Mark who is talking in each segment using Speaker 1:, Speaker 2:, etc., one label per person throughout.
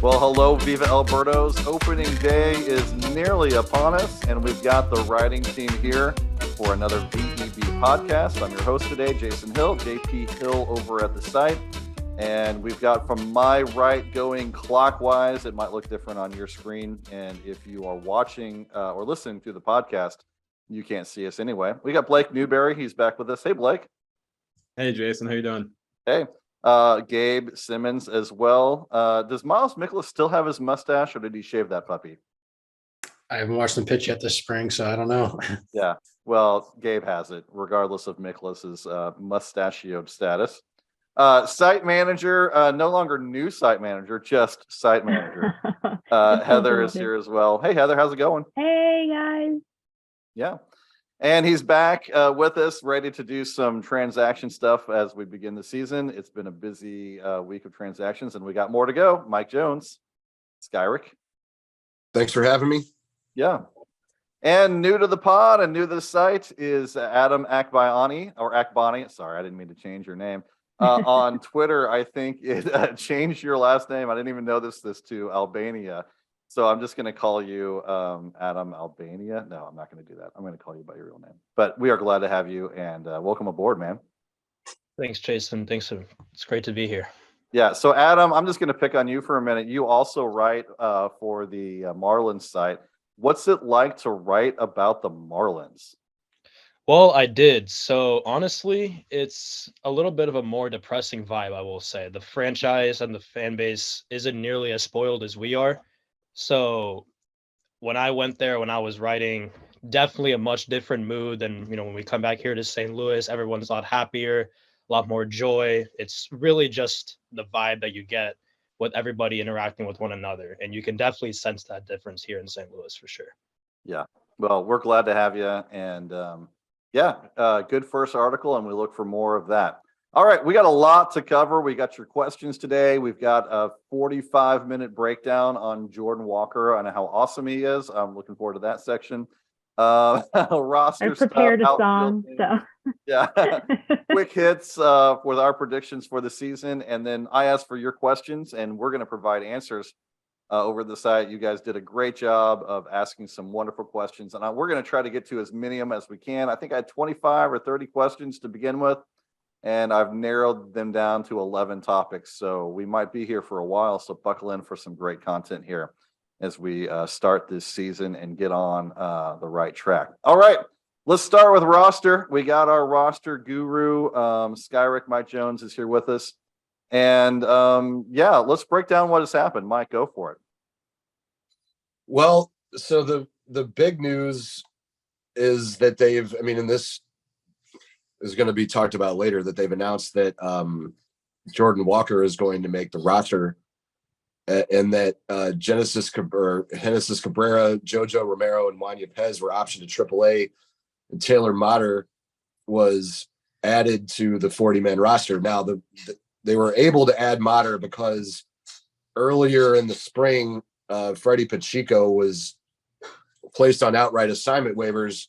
Speaker 1: Well, hello, Viva El Birdos. Opening day is nearly upon us, and we've got the writing team here for another VEB podcast. I'm your host today, Jason Hill, JP Hill over at the site. And we've got from my right going clockwise. It might look different on your screen. And if you are watching or listening to the podcast, you can't see us anyway. We got Blake Newberry. He's back with us. Hey, Blake.
Speaker 2: Hey, Jason. How you doing?
Speaker 1: Hey. Gabe Simmons as well. Does Miles Mikolas still have his mustache, or did he shave that puppy?
Speaker 3: I haven't watched him pitch yet this spring, so I don't know.
Speaker 1: Yeah. Well, Gabe has it, regardless of Mikolas's mustachioed status. Site manager, no longer new site manager, just site manager. Heather is here as well. Hey, Heather, how's it going?
Speaker 4: Hey, guys.
Speaker 1: Yeah. And he's back with us, ready to do some transaction stuff as we begin the season. It's been a busy week of transactions, and we got more to go. Mike Jones, Skyrick.
Speaker 5: Thanks for having me.
Speaker 1: Yeah. And new to the pod and new to the site is Adam Akbani, or Akbani. Sorry, I didn't mean to change your name. On Twitter, I think it changed your last name. I didn't even know this to Albania. So I'm just going to call you Adam Albania. No, I'm not going to do that. I'm going to call you by your real name. But we are glad to have you, and welcome aboard, man.
Speaker 6: Thanks, Jason. Thanks. It's great to be here.
Speaker 1: Yeah. So Adam, I'm just going to pick on you for a minute. You also write for the Marlins site. What's it like to write about the Marlins?
Speaker 6: Well, I did. So honestly, it's a little bit of a more depressing vibe, I will say. The franchise and the fan base isn't nearly as spoiled as we are. So when I went there, when I was writing, definitely a much different mood than, when we come back here to St. Louis, everyone's a lot happier, a lot more joy. It's really just the vibe that you get with everybody interacting with one another. And you can definitely sense that difference here in St. Louis for sure.
Speaker 1: Yeah. Well, we're glad to have you. And good first article, and we look for more of that. All right, we got a lot to cover. We got your questions today. We've got a 45-minute breakdown on Jordan Walker and how awesome he is. I'm looking forward to that section. Roster
Speaker 4: I prepared
Speaker 1: stuff,
Speaker 4: a song, so
Speaker 1: yeah. Quick hits with our predictions for the season, and then I asked for your questions, and we're going to provide answers over the site. You guys did a great job of asking some wonderful questions, and we're going to try to get to as many of them as we can. I think I had 25 or 30 questions to begin with. And I've narrowed them down to 11 topics. So we might be here for a while. So buckle in for some great content here as we start this season and get on the right track. All right, let's start with roster. We got our roster guru, Skyrick Mike Jones is here with us. And let's break down what has happened. Mike, go for it.
Speaker 5: Well, so the big news is that and this is going to be talked about later, that they've announced that Jordan Walker is going to make the roster, and that Genesis Cabrera, Jojo Romero, and Juan Yepez were optioned to AAA, and Taylor Motter was added to the 40-man roster. Now, they were able to add Motter because earlier in the spring, Freddie Pacheco was placed on outright assignment waivers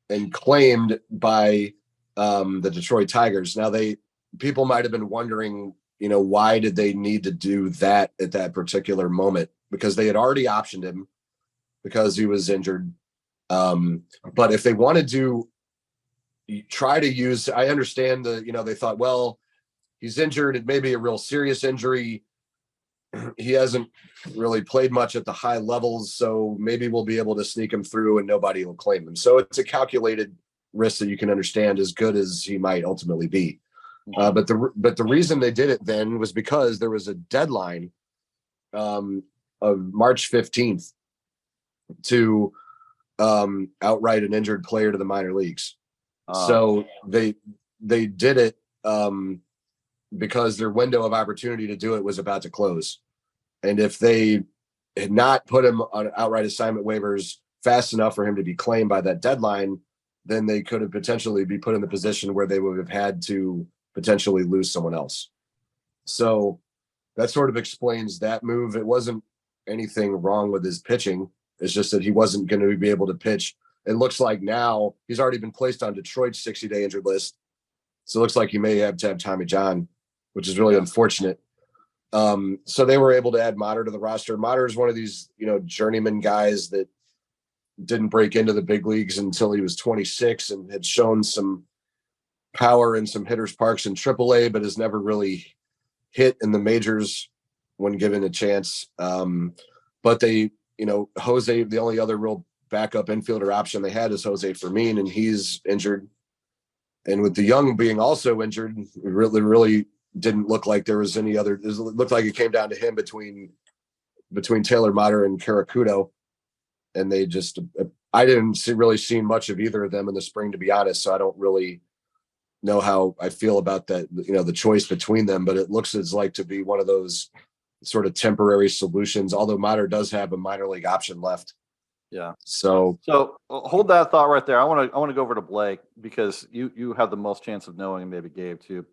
Speaker 5: and claimed by the Detroit Tigers. Now, people might have been wondering, why did they need to do that at that particular moment? Because they had already optioned him because he was injured. But if they wanted to try to use, I understand they thought, well, he's injured. It may be a real serious injury. He hasn't really played much at the high levels, so maybe we'll be able to sneak him through and nobody will claim him. So it's a calculated risk that you can understand, as good as he might ultimately be. But the reason they did it then was because there was a deadline of March 15th to outright an injured player to the minor leagues. So they did it because their window of opportunity to do it was about to close. And if they had not put him on outright assignment waivers fast enough for him to be claimed by that deadline, then they could have potentially be put in the position where they would have had to potentially lose someone else. So that sort of explains that move. It wasn't anything wrong with his pitching. It's just that he wasn't going to be able to pitch. It looks like now he's already been placed on Detroit's 60-day injured list. So it looks like he may have to have Tommy John, which is really unfortunate. So they were able to add Mater to the roster. Mater is one of these, journeyman guys that didn't break into the big leagues until he was 26 and had shown some power in some hitters parks in AAA, but has never really hit in the majors when given a chance. But they, Jose, the only other real backup infielder option they had is Jose Fermin, and he's injured. And with the Young being also injured, it really didn't look like there was any other. It looked like it came down to him between Taylor Mater and Karakudo, and they just. I didn't really see much of either of them in the spring, to be honest. So I don't really know how I feel about that. The choice between them, but it looks as like to be one of those sort of temporary solutions. Although Mater does have a minor league option left.
Speaker 1: Yeah.
Speaker 5: So
Speaker 1: hold that thought right there. I want to go over to Blake because you have the most chance of knowing, and maybe Gabe too.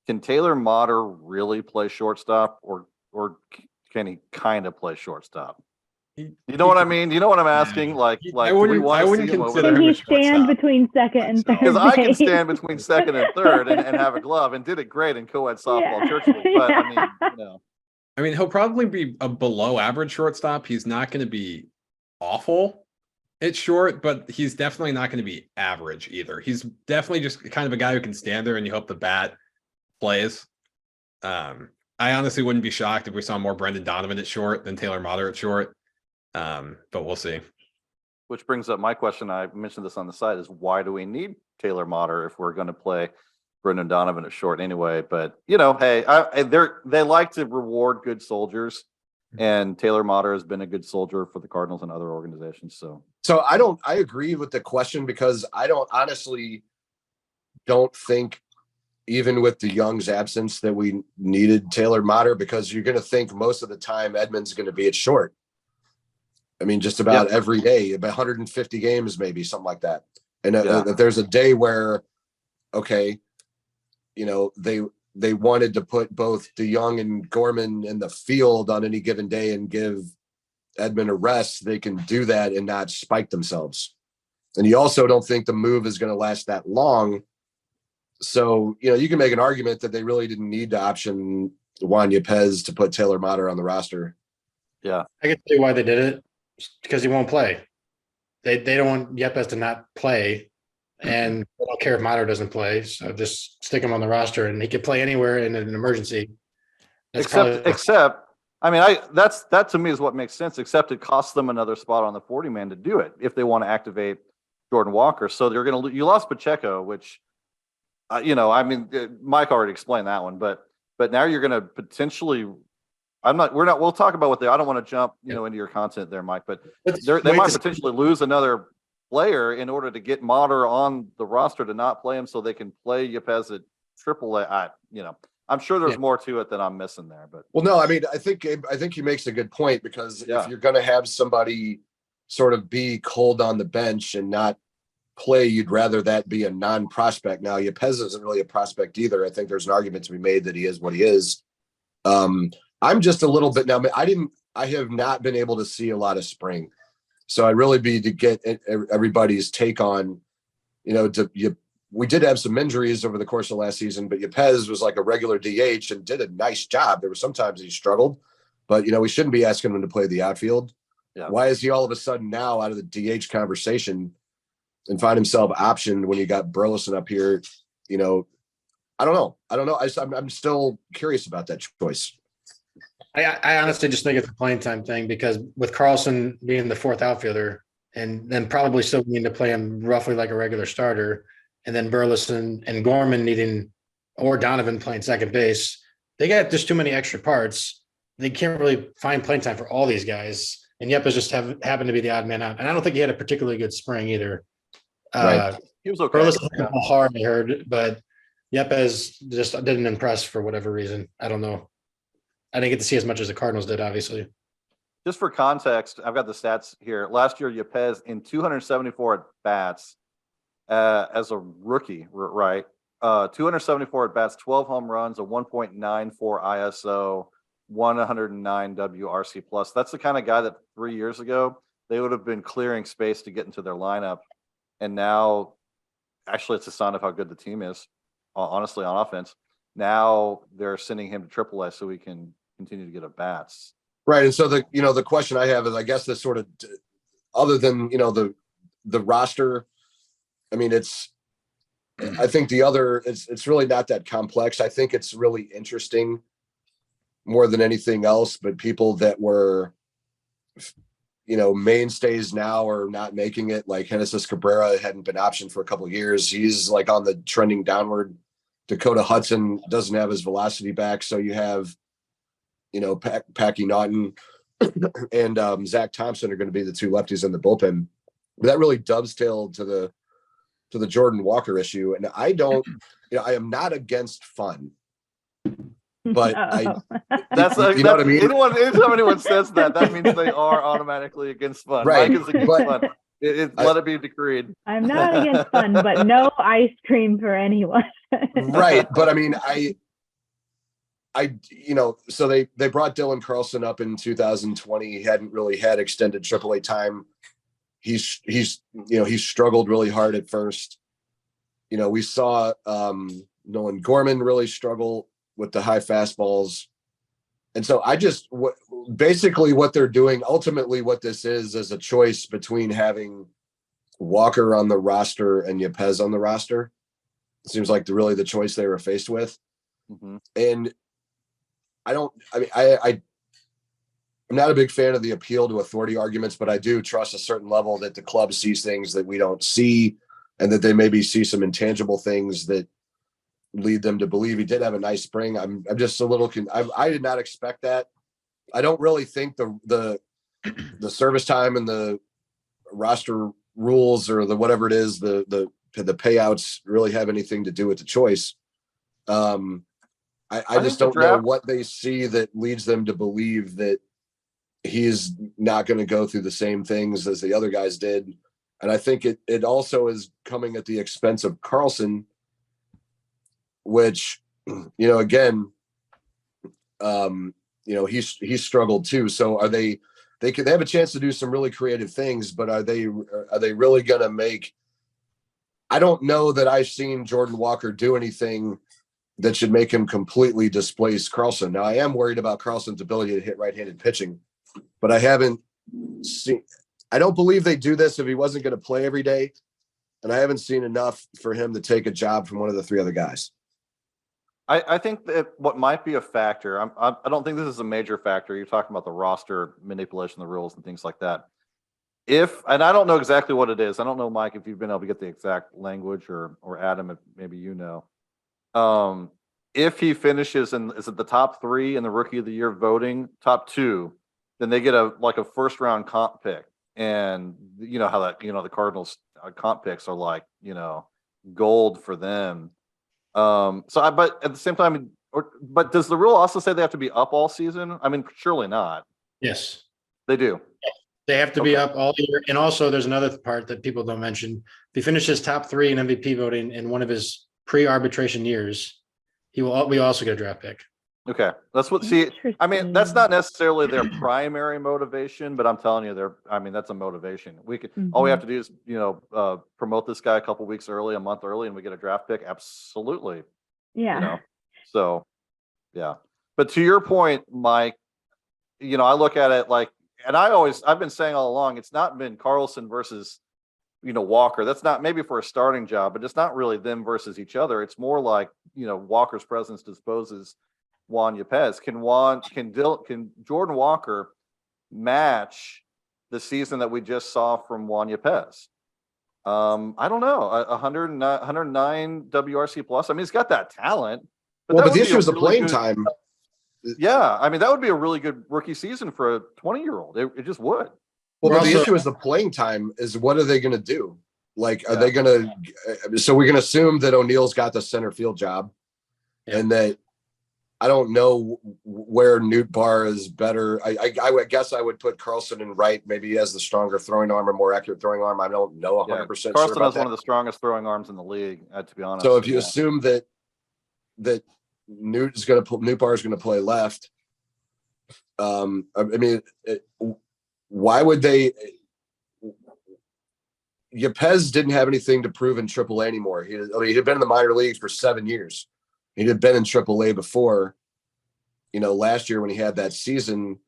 Speaker 1: Can Taylor Mater really play shortstop, or can he kind of play shortstop? You know what I mean? You know what I'm asking? Like,
Speaker 2: I
Speaker 1: do we
Speaker 2: wouldn't
Speaker 1: want to see him over
Speaker 2: consider
Speaker 1: there?
Speaker 4: Can
Speaker 2: him a
Speaker 4: he stand
Speaker 2: shortstop.
Speaker 4: between second and
Speaker 2: So-
Speaker 4: third?
Speaker 1: Because I can
Speaker 4: base?
Speaker 1: stand between second and third and have a glove, and did it great in co-ed softball
Speaker 4: Yeah.
Speaker 1: church league. But I mean,
Speaker 2: I mean, he'll probably be a below average shortstop. He's not going to be awful at short, but he's definitely not going to be average either. He's definitely just kind of a guy who can stand there and you hope the bat plays. I honestly wouldn't be shocked if we saw more Brendan Donovan at short than Taylor Mater at short. But we'll see.
Speaker 1: which brings up my question. I mentioned this on the side: is why do we need Taylor Mater if we're going to play Brendan Donovan at short anyway? But hey, they like to reward good soldiers, and Taylor Mater has been a good soldier for the Cardinals and other organizations. So
Speaker 5: I agree with the question, because I honestly don't think, even with the Young's absence, that we needed Taylor Mater, because you're going to think most of the time Edmonds going to be at short. I mean, just about every day, about 150 games, maybe something like that. And if there's a day where, okay, they wanted to put both DeYoung and Gorman in the field on any given day and give Edmund a rest, they can do that and not spike themselves. And you also don't think the move is going to last that long. So, you can make an argument that they really didn't need to option Juan Yepez to put Taylor Mater on the roster.
Speaker 3: I can see why they did it, because he won't play. They don't want Yepez to not play, and they don't care if Mater doesn't play. So just stick him on the roster, and he can play anywhere in an emergency.
Speaker 1: except, I mean, that to me is what makes sense. Except it costs them another spot on the 40-man to do it if they want to activate Jordan Walker. So they're going to. You lost Pacheco, which, I mean, Mike already explained that one, but now you're going to potentially. We'll talk about what I don't want to jump, into your content there, Mike, but they might potentially lose another player in order to get Mater on the roster to not play him so they can play Yepez at AAA. I'm sure there's more to it than I'm missing there, but.
Speaker 5: Well, no, I mean, I think he makes a good point, because if you're going to have somebody sort of be cold on the bench and not play, you'd rather that be a non-prospect. Now, Yepez isn't really a prospect either. I think there's an argument to be made that he is what he is. I'm just a little bit now. I have not been able to see a lot of spring, so I really be to get everybody's take on, we did have some injuries over the course of last season, but Yepez was like a regular DH and did a nice job. There were sometimes he struggled, but we shouldn't be asking him to play the outfield.
Speaker 1: Yeah. Why
Speaker 5: Why is he all of a sudden now out of the DH conversation and find himself optioned when you got Burleson up here? I don't know. I'm still curious about that choice.
Speaker 3: I honestly just think it's a playing time thing, because with Carlson being the fourth outfielder and then probably still needing to play him roughly like a regular starter, and then Burleson and Gorman or Donovan playing second base, they got just too many extra parts. They can't really find playing time for all these guys. And Yepez just happened to be the odd man out. And I don't think he had a particularly good spring either.
Speaker 5: Right.
Speaker 1: He was okay.
Speaker 3: Burleson hit the ball hard, I heard, but Yepez just didn't impress for whatever reason. I don't know. I didn't get to see as much as the Cardinals did, obviously.
Speaker 1: Just for context, I've got the stats here. Last year, Yepez in 274 at bats as a rookie, right? 274 at bats, 12 home runs, a 1.94 ISO, 109 WRC plus. That's the kind of guy that 3 years ago they would have been clearing space to get into their lineup, and now, actually, it's a sign of how good the team is. Honestly, on offense, now they're sending him to AAA so he can continue to get at bats.
Speaker 5: Right. And so the question I have is, I guess this sort of, other than, the roster, I mean, I think it's really not that complex. I think it's really interesting more than anything else, but people that were, mainstays now are not making it. Like Genesis Cabrera hadn't been optioned for a couple of years. He's like on the trending downward. Dakota Hudson doesn't have his velocity back. So you have, Packy Naughton and Zach Thompson are going to be the two lefties in the bullpen. But that really dovetailed to the Jordan Walker issue. And I don't, I am not against fun, but
Speaker 1: That's
Speaker 5: you know what I mean?
Speaker 1: Anytime anyone says that means they are automatically against fun.
Speaker 5: Right.
Speaker 1: Mike is against fun. Let it be decreed.
Speaker 4: I'm not against fun, but no ice cream for anyone.
Speaker 5: Right. But I mean, so they brought Dylan Carlson up in 2020. He hadn't really had extended AAA time. He's struggled really hard at first. We saw Nolan Gorman really struggle with the high fastballs. And so basically what they're doing, ultimately what this is a choice between having Walker on the roster and Yepez on the roster. It seems like the choice they were faced with.
Speaker 1: Mm-hmm.
Speaker 5: And I'm not a big fan of the appeal to authority arguments, but I do trust a certain level that the club sees things that we don't see, and that they maybe see some intangible things that lead them to believe he did have a nice spring. I'm just a little, I did not expect that. I don't really think the service time and the roster rules or the whatever it is, the payouts really have anything to do with the choice. I just don't know what they see that leads them to believe that he's not going to go through the same things as the other guys did. And I think it also is coming at the expense of Carlson, which, again, he's struggled too. So they have a chance to do some really creative things, but are they really going to make, I don't know that I've seen Jordan Walker do anything that should make him completely displace Carlson. Now, I am worried about Carlson's ability to hit right-handed pitching, but I haven't seen, I don't believe they do this if he wasn't going to play every day. And I haven't seen enough for him to take a job from one of the three other guys.
Speaker 1: I think that what might be a factor, I don't think this is a major factor. You're talking about the roster manipulation, the rules and things like that. And I don't know exactly what it is. I don't know, Mike, if you've been able to get the exact language, or Adam, if maybe if he finishes is it the top 3 in the Rookie of the Year voting, top 2, then they get a first round comp pick. And you know how that, the Cardinals comp picks are like, gold for them. But at the same time, but does the rule also say they have to be up all season? I mean, surely not.
Speaker 3: Yes,
Speaker 1: They do.
Speaker 3: they have to be up all year. And also there's another part that people don't mention. If he finishes top 3 in MVP voting in one of his pre-arbitration years, we also get a draft pick.
Speaker 1: Okay. That's what, I mean, that's not necessarily their primary motivation, but I'm telling you, that's a motivation. All we have to do is, promote this guy a month early, and we get a draft pick. Absolutely.
Speaker 4: Yeah.
Speaker 1: So, yeah. But to your point, Mike, I look at it like, and I've been saying all along, it's not been Carlson versus, Walker. That's not, maybe for a starting job, but it's not really them versus each other. It's more like, Walker's presence disposes Juan Yepez. Can Jordan Walker match the season that we just saw from Juan Yepez? I don't know. 109 WRC plus. I mean, he's got that talent.
Speaker 5: But the issue is the playing time.
Speaker 1: Yeah, I mean, that would be a really good rookie season for a 20-year-old. It just would.
Speaker 5: Well, but the issue is the playing time. Is what are they going to do? Like, are they going to? So we're going to assume that O'Neill's got the center field job, and that I don't know where Newt Barr is better. I guess I would put Carlson in right. Maybe he has the stronger throwing arm or more accurate throwing arm. I don't know 100%.
Speaker 1: Carlson has one of the strongest throwing arms in the league, to be honest.
Speaker 5: So if you assume that Newt Barr is going to play left, I mean, why would they? Yepez didn't have anything to prove in AAA anymore. He had been in the minor leagues for 7 years. He had been in AAA before. last year when he had that season,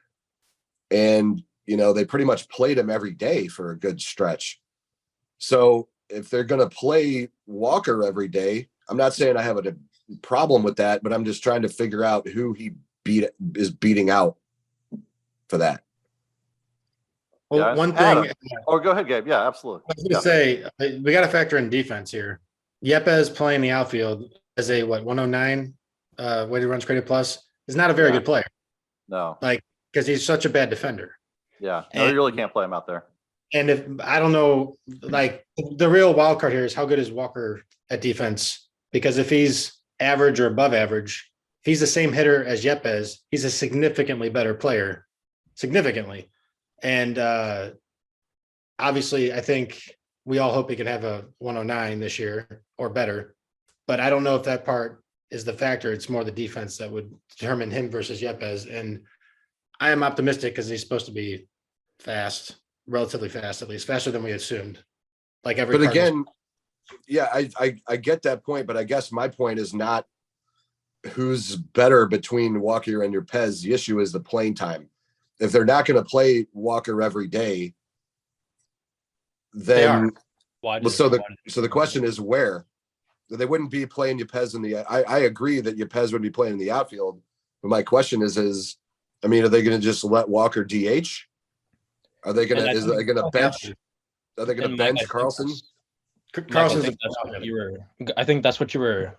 Speaker 5: and they pretty much played him every day for a good stretch. So if they're going to play Walker every day, I'm not saying I have a problem with that, but I'm just trying to figure out who he is beating out for that.
Speaker 3: Well,
Speaker 1: Yeah,
Speaker 3: one
Speaker 1: Adam.
Speaker 3: thing
Speaker 1: Oh, go ahead, Gabe. Yeah, absolutely.
Speaker 3: I was going to say, we got to factor in defense here. Yepes playing the outfield as a 109 weighted runs created plus is not a very good player.
Speaker 1: No.
Speaker 3: Because he's such a bad defender.
Speaker 1: Yeah. No, you really can't play him out there.
Speaker 3: And if I don't know, the real wild card here is how good is Walker at defense? Because if he's average or above average, if he's the same hitter as Yepes, he's a significantly better player, significantly. And obviously, I think we all hope he can have a 109 this year or better. But I don't know if that part is the factor. It's more the defense that would determine him versus Yepes. And I am optimistic because he's supposed to be fast, relatively fast, at least faster than we assumed. Like every.
Speaker 5: But again, yeah, I get that point, but I guess my point is not who's better between Walker and Yepes. The issue is the playing time. If they're not going to play Walker every day, then so the question is where they wouldn't be playing Yepes in the. I agree that Yepes would be playing in the outfield, but my question is are they going to just let Walker DH? Are they going to bench? Are they going to bench Carlson?
Speaker 3: Carlson's
Speaker 6: I think that's what you were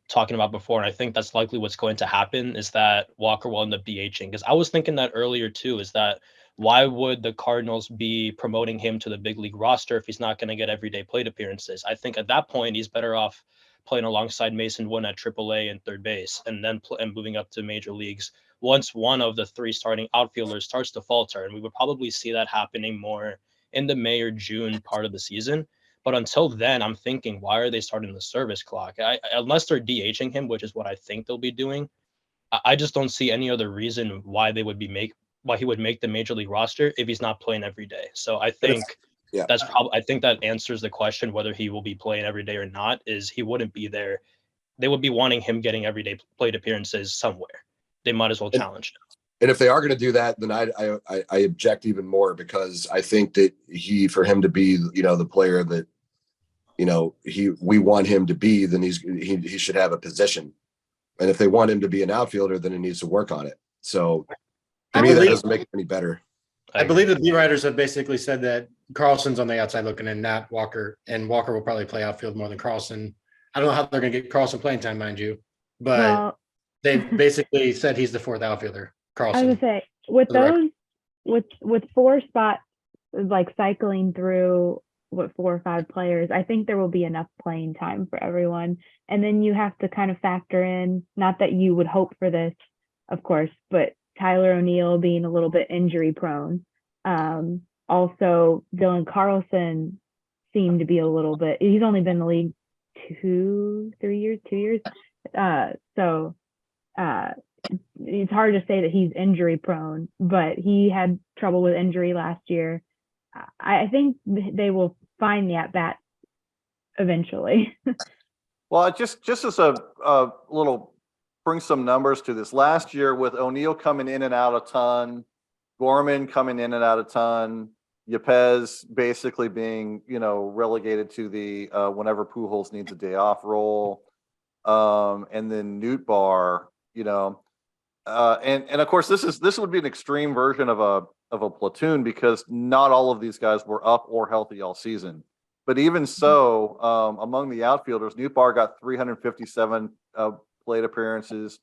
Speaker 6: talking about before, and I think that's likely what's going to happen is that Walker will end up DHing. Because I was thinking that earlier too, is that why would the Cardinals be promoting him to the big league roster if he's not going to get everyday plate appearances? I think at that point he's better off playing alongside Mason Wood at AAA and third base, and then and moving up to major leagues once one of the three starting outfielders starts to falter. And we would probably see that happening more in the May or June part of the season. But until then, I'm thinking, why are they starting the service clock? Unless they're DHing him, which is what I think they'll be doing. I just don't see any other reason why they would why he would make the major league roster if he's not playing every day. So I think I think that answers the question whether he will be playing every day or not. Is he wouldn't be there. They would be wanting him getting everyday plate appearances somewhere. They might as well challenge him.
Speaker 5: And if they are going to do that, then I object even more, because I think that for him to be, the player that, we want him to be, then he should have a position. And if they want him to be an outfielder, then he needs to work on it. So to me, that doesn't make it any better.
Speaker 3: I believe the beat writers have basically said that Carlson's on the outside looking in, not Walker, and Walker will probably play outfield more than Carlson. I don't know how they're going to get Carlson playing time, mind you, but they basically said he's the fourth outfielder. Carlson.
Speaker 4: I would say with those, with four spots cycling through 4 or 5 players, I think there will be enough playing time for everyone. And then you have to kind of factor in, not that you would hope for this, of course, but Tyler O'Neill being a little bit injury prone. Also, Dylan Carlson seemed to be a little bit. He's only been in the league 2 years. So it's hard to say that he's injury prone, but he had trouble with injury last year. I think they will find the at bat eventually.
Speaker 1: Well, just as a little, bring some numbers to this. Last year with O'Neill coming in and out a ton, Gorman coming in and out a ton, Yepes basically being, relegated to the whenever Pujols needs a day off role, and then Nootbaar, and of course this would be an extreme version of a platoon, because not all of these guys were up or healthy all season. But even so, among the outfielders, Nootbaar got 357 plate appearances.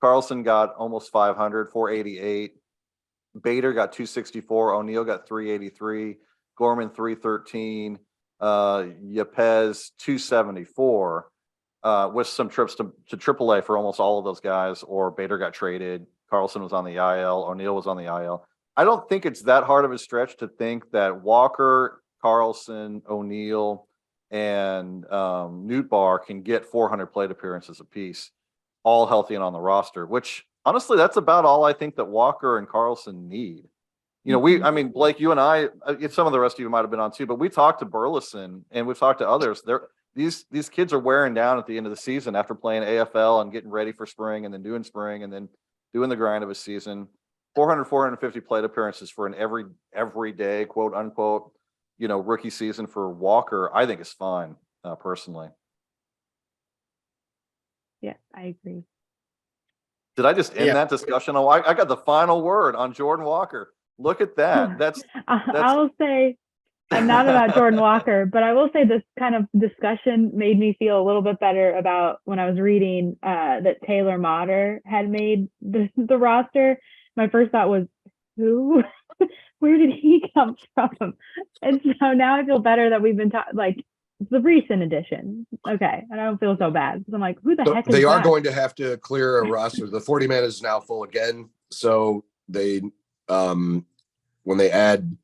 Speaker 1: Carlson got almost 500, 488. Bader got 264. O'Neill got 383. Gorman 313. Yepes 274. With some trips to AAA for almost all of those guys, or Bader got traded. Carlson was on the IL. O'Neill was on the IL. I don't think it's that hard of a stretch to think that Walker, Carlson, O'Neill, and Nootbaar can get 400 plate appearances apiece, all healthy and on the roster, which honestly, that's about all I think that Walker and Carlson need. Blake, you and I, some of the rest of you might have been on too, but we talked to Burleson and we've talked to others. These kids are wearing down at the end of the season after playing AFL and getting ready for spring and then doing spring and then doing the grind of a season, 400, 450 plate appearances for an everyday quote unquote, rookie season for Walker, I think is fine, personally.
Speaker 4: Yeah, I agree.
Speaker 1: Did I just end
Speaker 3: Yeah.
Speaker 1: that discussion? Oh, I got the final word on Jordan Walker. Look at that. That's
Speaker 4: I'll say, and not about Jordan Walker, but I will say this kind of discussion made me feel a little bit better about when I was reading that Taylor Motter had made the roster. My first thought was, who? Where did he come from? And so now I feel better that we've been like the recent addition. Okay, and I don't feel so bad. So I'm like, who the
Speaker 5: So
Speaker 4: heck is
Speaker 5: they are
Speaker 4: that?
Speaker 5: going to have to clear a roster. The 40-man is now full again. So they, when they add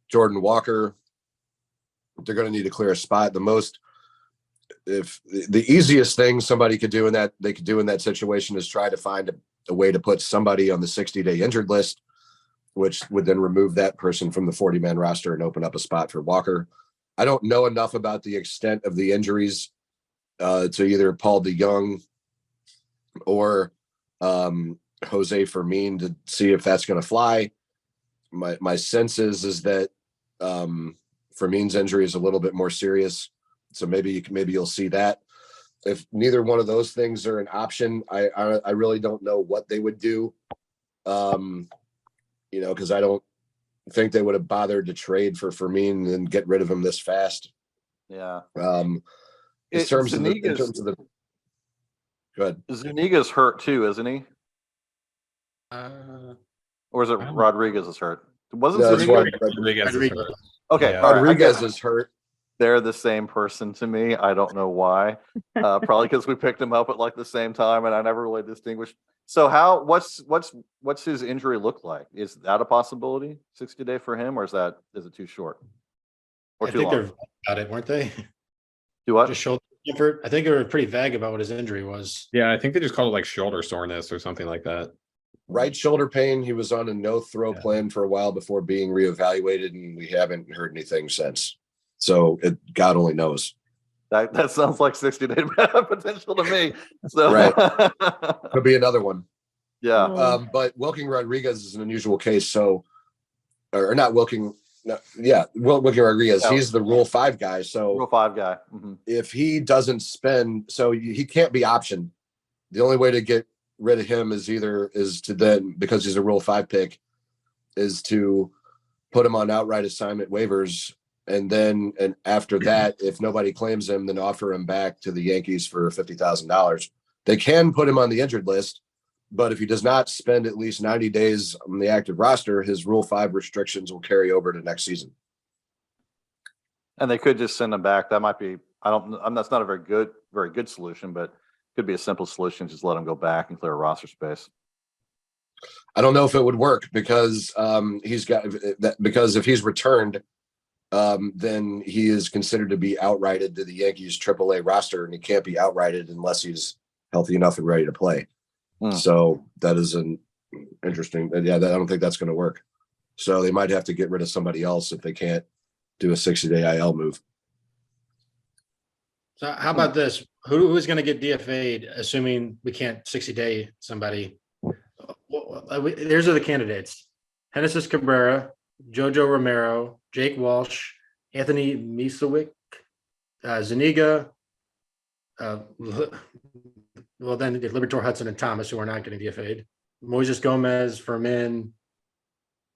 Speaker 5: Jordan Walker, they're going to need to clear a spot. The easiest thing somebody could do in that situation is try to find a way to put somebody on the 60-day injured list, which would then remove that person from the 40-man roster and open up a spot for Walker. I don't know enough about the extent of the injuries to either Paul DeYoung or Jose Fermin to see if that's going to fly. My sense is that Fermin's injury is a little bit more serious, so maybe you'll see that. If neither one of those things are an option, I really don't know what they would do. Because I don't think they would have bothered to trade for Fermin and get rid of him this fast.
Speaker 1: yeah.
Speaker 5: In terms of the go ahead.
Speaker 1: Zuniga's hurt too, isn't he? Or is it Rodriguez is hurt? Wasn't
Speaker 5: No, it's
Speaker 1: Zuniga?
Speaker 2: Rodriguez is hurt.
Speaker 1: Okay,
Speaker 2: Yeah.
Speaker 1: all right,
Speaker 5: Rodriguez is hurt.
Speaker 1: they're the same person to me. I don't know why. Probably because we picked him up at like the same time, and I never really distinguished. So what's his injury look like? Is that a possibility? 60-day for him, or is it too short? Or
Speaker 3: I
Speaker 1: too
Speaker 3: think
Speaker 1: long?
Speaker 3: they're about it, weren't they?
Speaker 1: Do what?
Speaker 3: Just shoulder comfort. I think they were pretty vague about what his injury was.
Speaker 2: Yeah, I think they just called it like shoulder soreness or something like that.
Speaker 5: Right shoulder pain. He was on a no-throw
Speaker 2: Yeah.
Speaker 5: plan for a while before being reevaluated, and we haven't heard anything since. So God only knows.
Speaker 1: That sounds like 60-day potential to me. So
Speaker 5: Right. Could be another one.
Speaker 1: Yeah.
Speaker 5: But Wilking Rodriguez is an unusual case. So, or not Wilking. No, yeah, Wilking Rodriguez.
Speaker 1: Yeah.
Speaker 5: He's the Rule 5 guy. So
Speaker 1: Rule 5 guy. Mhm.
Speaker 5: if he doesn't spend, so he can't be optioned. The only way to get rid of him is to then, because he's a Rule 5 pick, is to put him on outright assignment waivers. And after that, if nobody claims him, then offer him back to the Yankees for $50,000. They can put him on the injured list, but if he does not spend at least 90 days on the active roster, his Rule 5 restrictions will carry over to next season.
Speaker 1: And they could just send him back. That might be. That's not a very good solution, but could be a simple solution. Just let him go back and clear roster space.
Speaker 5: I don't know if it would work because because if he's returned, then he is considered to be outrighted to the Yankees AAA roster, and he can't be outrighted unless he's healthy enough and ready to play. So that is an interesting. I don't think that's going to work. So they might have to get rid of somebody else if they can't do a 60-day IL move.
Speaker 3: So how about this? Who is going to get DFA'd, assuming we can't 60-day somebody? Here's the candidates: Genesis Cabrera, Jojo Romero, Jake Walsh, Anthony Misowick, Zuniga. Well, then Libertor Hudson and Thomas, who are not getting DFA'd. Moises Gomez, Fermin,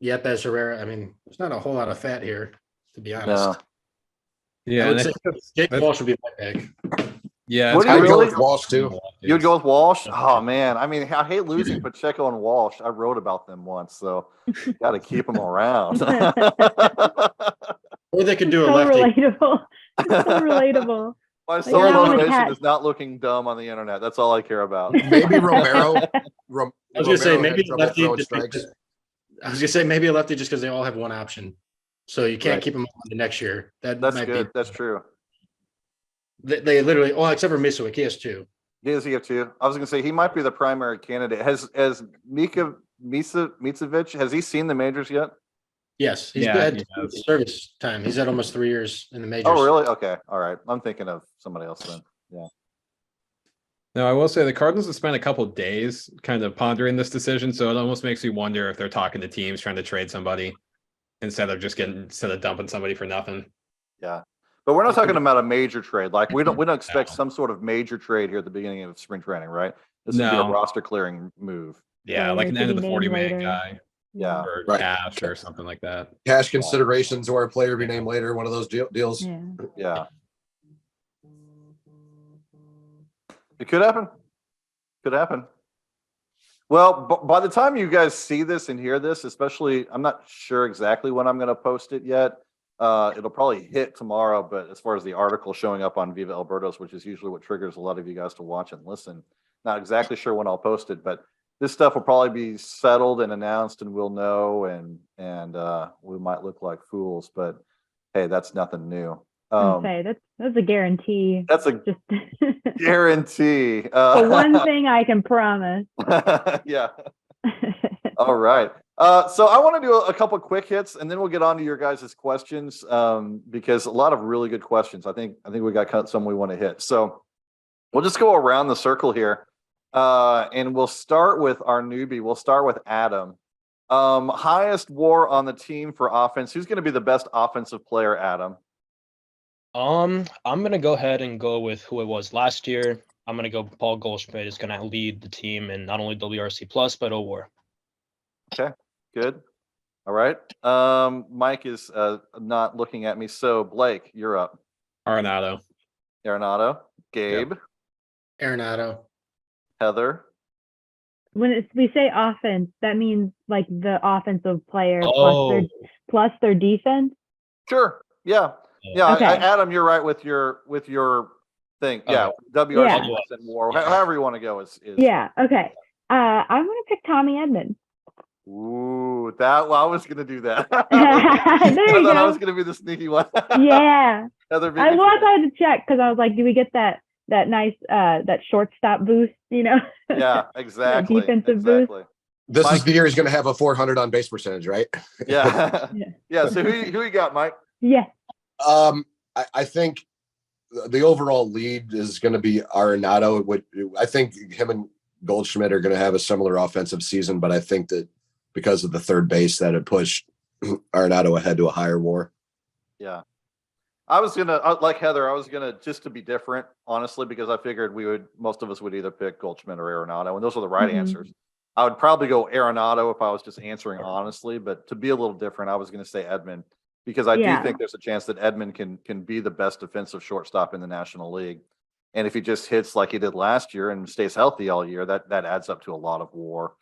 Speaker 3: Yepes Herrera. I mean, there's not a whole lot of fat here, to be honest.
Speaker 1: No.
Speaker 2: Yeah,
Speaker 3: I would
Speaker 2: and
Speaker 3: say Jake Walsh would be my pick.
Speaker 2: yeah,
Speaker 1: Would
Speaker 2: it's
Speaker 1: you
Speaker 5: I'd
Speaker 2: kinda
Speaker 5: go
Speaker 1: really?
Speaker 5: with Walsh too.
Speaker 1: You'd go with Walsh? Oh man, I mean, I hate losing Pacheco and Walsh. I wrote about them once, so got to keep them around.
Speaker 3: Or they can do a
Speaker 4: So
Speaker 3: lefty.
Speaker 4: relatable. So relatable.
Speaker 1: My
Speaker 4: Like,
Speaker 1: sole
Speaker 4: now I'm
Speaker 1: motivation
Speaker 4: attached.
Speaker 1: is not looking dumb on the internet. That's all I care about.
Speaker 5: Maybe Romero.
Speaker 3: I was gonna say
Speaker 5: Romero had
Speaker 3: maybe a
Speaker 5: trouble
Speaker 3: lefty.
Speaker 5: throwing
Speaker 3: Just
Speaker 5: strikes.
Speaker 3: because, I was gonna say maybe a lefty just because they all have one option, so you can't
Speaker 1: Right.
Speaker 3: keep them on the next year. That
Speaker 1: That's
Speaker 3: might
Speaker 1: good.
Speaker 3: be.
Speaker 1: That's true.
Speaker 3: They literally, well, except for Misowick, he has two.
Speaker 1: Does he have two? I was going to say he might be the primary candidate. Has Mika Micevic, has he seen the majors yet?
Speaker 3: Yes, he's
Speaker 2: Yeah,
Speaker 3: had
Speaker 2: he has.
Speaker 3: service time. He's had almost 3 years in the majors.
Speaker 1: Oh, really? Okay. All right. I'm thinking of somebody else then. Yeah.
Speaker 2: Now, I will say the Cardinals have spent a couple days kind of pondering this decision, so it almost makes me wonder if they're talking to teams trying to trade somebody instead of dumping somebody for nothing.
Speaker 1: Yeah. But we're not talking about a major trade. Like we don't expect some sort of major trade here at the beginning of spring training, right? This would be a
Speaker 2: No.
Speaker 1: roster clearing move.
Speaker 2: Yeah,
Speaker 4: Right,
Speaker 2: like
Speaker 4: it
Speaker 2: an
Speaker 4: could
Speaker 2: end of
Speaker 4: be
Speaker 2: the
Speaker 4: named
Speaker 2: 40-man
Speaker 4: later.
Speaker 2: guy
Speaker 1: Yeah.
Speaker 2: or
Speaker 5: Right.
Speaker 2: cash or something like that.
Speaker 5: Cash considerations or a player be named later, one of those deals.
Speaker 4: Yeah.
Speaker 1: Yeah. It could happen. Could happen. Well, by the time you guys see this and hear this, especially, I'm not sure exactly when I'm going to post it yet. It'll probably hit tomorrow, but as far as the article showing up on Viva El Birdos, which is usually what triggers a lot of you guys to watch and listen, not exactly sure when I'll post it, but this stuff will probably be settled and announced, and we'll know, and we might look like fools, but hey, that's nothing new.
Speaker 4: Say that's a guarantee.
Speaker 1: That's a
Speaker 4: Just
Speaker 1: guarantee.
Speaker 4: the one thing I can promise.
Speaker 1: Yeah. All right. So I want to do a couple quick hits, and then we'll get on to your guys' questions, because a lot of really good questions. I think we got some we want to hit. So we'll just go around the circle here, and we'll start with our newbie. We'll start with Adam. Highest WAR on the team for offense. Who's going to be the best offensive player, Adam?
Speaker 6: I'm gonna go ahead and go with who it was last year. I'm gonna go Paul Goldschmidt is gonna lead the team in not only WRC plus but OWAR.
Speaker 1: Okay, good. All right. Mike is not looking at me. So Blake, you're up.
Speaker 2: Arenado.
Speaker 1: Arenado, Gabe,
Speaker 3: Arenado.
Speaker 1: Heather.
Speaker 4: When we say offense, that means like the offensive player
Speaker 6: Oh.
Speaker 4: plus their defense.
Speaker 1: Sure. Yeah. Yeah.
Speaker 4: Okay.
Speaker 1: Adam, you're right with your thing. Yeah. WRC
Speaker 4: Yeah.
Speaker 1: plus and WAR. However you want to go is.
Speaker 4: Yeah. Okay. I'm gonna pick Tommy Edmond.
Speaker 1: Ooh, well, I was gonna do that.
Speaker 4: There
Speaker 1: I
Speaker 4: you
Speaker 1: thought I
Speaker 4: go.
Speaker 1: was gonna be the sneaky one.
Speaker 4: Yeah.
Speaker 1: Heather,
Speaker 4: I had to check because I was like, do we get that nice that shortstop boost? You know.
Speaker 1: Yeah, exactly.
Speaker 4: defensive boost.
Speaker 1: Exactly.
Speaker 5: This is
Speaker 1: Mike?
Speaker 5: the year he's going to have a 400 on base percentage, right?
Speaker 1: Yeah.
Speaker 4: Yeah.
Speaker 1: Yeah. So who you got, Mike?
Speaker 4: Yeah.
Speaker 5: I think the overall lead is going to be Arenado. I think him and Goldschmidt are going to have a similar offensive season, but I think that because of the third base, that it pushed Arenado ahead to a higher WAR.
Speaker 1: Yeah. I was gonna like Heather. I was gonna just to be different, honestly, because I figured most of us would either pick Goldschmidt or Arenado, and those are the right
Speaker 4: Mhm.
Speaker 1: answers. I would probably go Arenado if I was just answering honestly, but to be a little different, I was going to say Edmund because I do
Speaker 4: Yeah.
Speaker 1: think there's a chance that Edmund can be the best defensive shortstop in the National League, and if he just hits like he did last year and stays healthy all year, that adds up to a lot of WAR.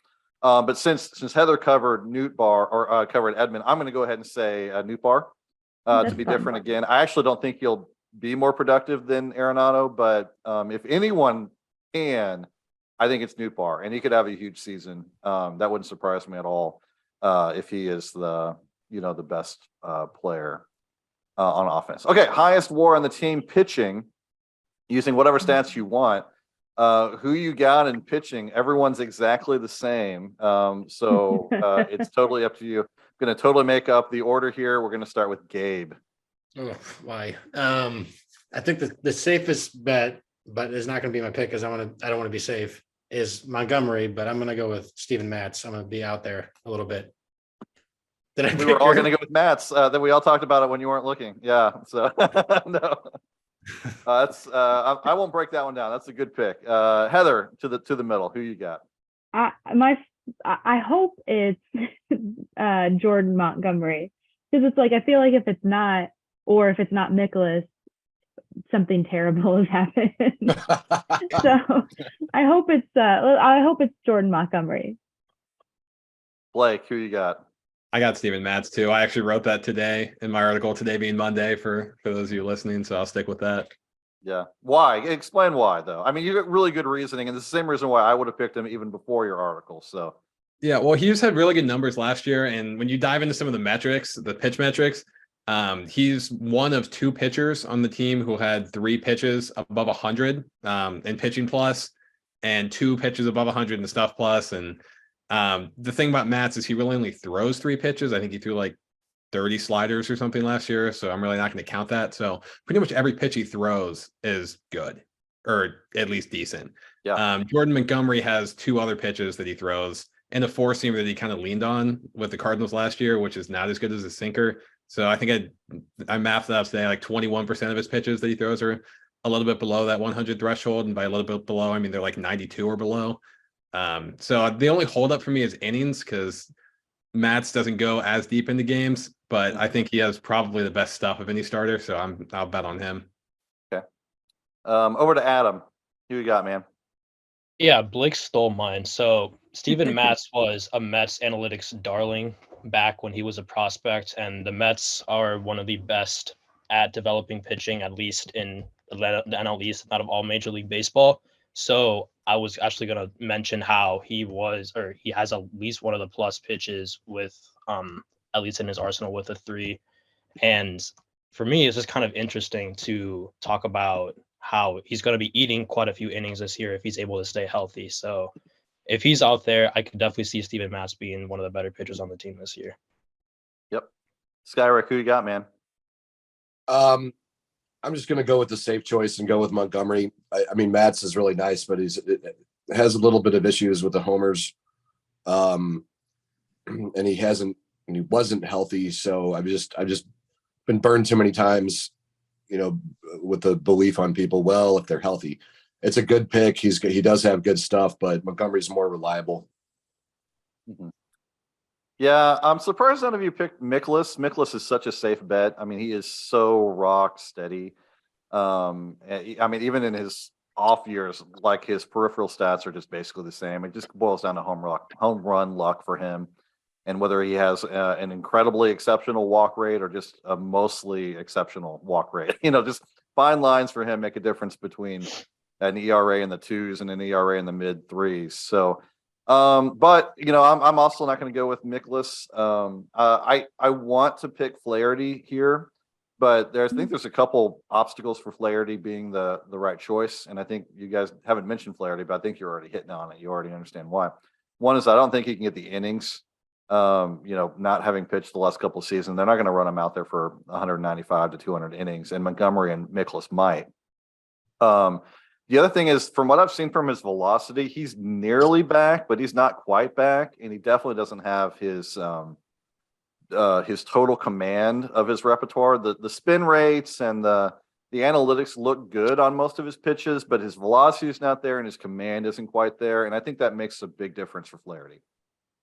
Speaker 1: But since Heather covered covered Edmund, I'm going to go ahead and say Newtbar. To
Speaker 4: That's
Speaker 1: be
Speaker 4: fine.
Speaker 1: different again. I actually don't think he'll be more productive than Arenado, but if anyone can, I think it's Newtbar, and he could have a huge season. That wouldn't surprise me at all if he is the best player on offense. Okay, highest WAR on the team pitching, using whatever stats you want. Who you got in pitching? Everyone's exactly the same, so it's totally up to you. Going to totally make up the order here. We're going to start with Gabe.
Speaker 3: Oh, why? I think the safest bet, but it's not going to be my pick because I don't want to be safe, is Montgomery, but I'm going to go with Steven Matz. I'm going to be out there a little bit.
Speaker 1: We were all going to go with Matz. Then we all talked about it when you weren't looking. Yeah. So no, that's I won't break that one down. That's a good pick. Heather, to the middle. Who you got?
Speaker 4: I hope it's Jordan Montgomery, because it's like I feel like if it's not Nicholas, something terrible has happened. So I hope it's Jordan Montgomery.
Speaker 1: Blake, who you got?
Speaker 2: I got Steven Matz too. I actually wrote that today in my article, today being Monday, for those of you listening, so I'll stick with that.
Speaker 1: Yeah. Why? Explain why, though. I mean, you got really good reasoning, and it's the same reason why I would have picked him even before your article. So.
Speaker 2: Yeah, well, he just had really good numbers last year, and when you dive into some of the metrics, the pitch metrics, he's one of two pitchers on the team who had 3 pitches above 100 in pitching plus, and 2 pitches above 100 in stuff plus. And the thing about Matz is he really only throws 3 pitches. I think he threw like 30 sliders or something last year, so I'm really not going to count that. So pretty much every pitch he throws is good, or at least decent.
Speaker 1: Yeah.
Speaker 2: Jordan Montgomery has 2 other pitches that he throws and a 4-seamer that he kind of leaned on with the Cardinals last year, which is not as good as a sinker. So I think I mapped that up today. Like 21% of his pitches that he throws are a little bit below that 100 threshold, and by a little bit below, I mean they're like 92 or below. So the only holdup for me is innings, because Matz doesn't go as deep into games, but I think he has probably the best stuff of any starter. So I'll bet on him.
Speaker 1: Over to Adam. Who you got, man?
Speaker 6: Yeah, Blake stole mine. So Steven Matz was a Mets analytics darling back when he was a prospect, and the Mets are one of the best at developing pitching, at least in the NL East, not of all Major League Baseball. So I was actually going to mention how he has at least one of the plus pitches with, at least in his arsenal, with a 3. And for me, it's just kind of interesting to talk about how he's going to be eating quite a few innings this year if he's able to stay healthy. So if he's out there, I could definitely see Steven Matz being one of the better pitchers on the team this year.
Speaker 1: Yep. Skyrick, who you got, man?
Speaker 5: I'm just going to go with the safe choice and go with Montgomery. I mean, Matz is really nice, but it has a little bit of issues with the homers. And he wasn't healthy. So I've just been burned too many times, with the belief on people. Well, if they're healthy, it's a good pick. He does have good stuff, but Montgomery's more reliable.
Speaker 1: Mm-hmm. Yeah, I'm surprised none of you picked Mikolas. Mikolas is such a safe bet. I mean, he is so rock steady. I mean, even in his off years, like his peripheral stats are just basically the same. It just boils down to home run luck for him, and whether he has an incredibly exceptional walk rate or just a mostly exceptional walk rate. Just fine lines for him make a difference between an ERA in the 2s and an ERA in the mid 3s. So. But I'm also not going to go with Mikolas. I want to pick Flaherty here, but I think there's a couple obstacles for Flaherty being the right choice. And I think you guys haven't mentioned Flaherty, but I think you're already hitting on it. You already understand why. One is I don't think he can get the innings. Not having pitched the last couple of seasons, they're not going to run him out there for 195 to 200 innings, and Montgomery and Mikolas might. The other thing is, from what I've seen from his velocity, he's nearly back, but he's not quite back, and he definitely doesn't have his total command of his repertoire. The spin rates and the analytics look good on most of his pitches, but his velocity is not there and his command isn't quite there, and I think that makes a big difference for Flaherty.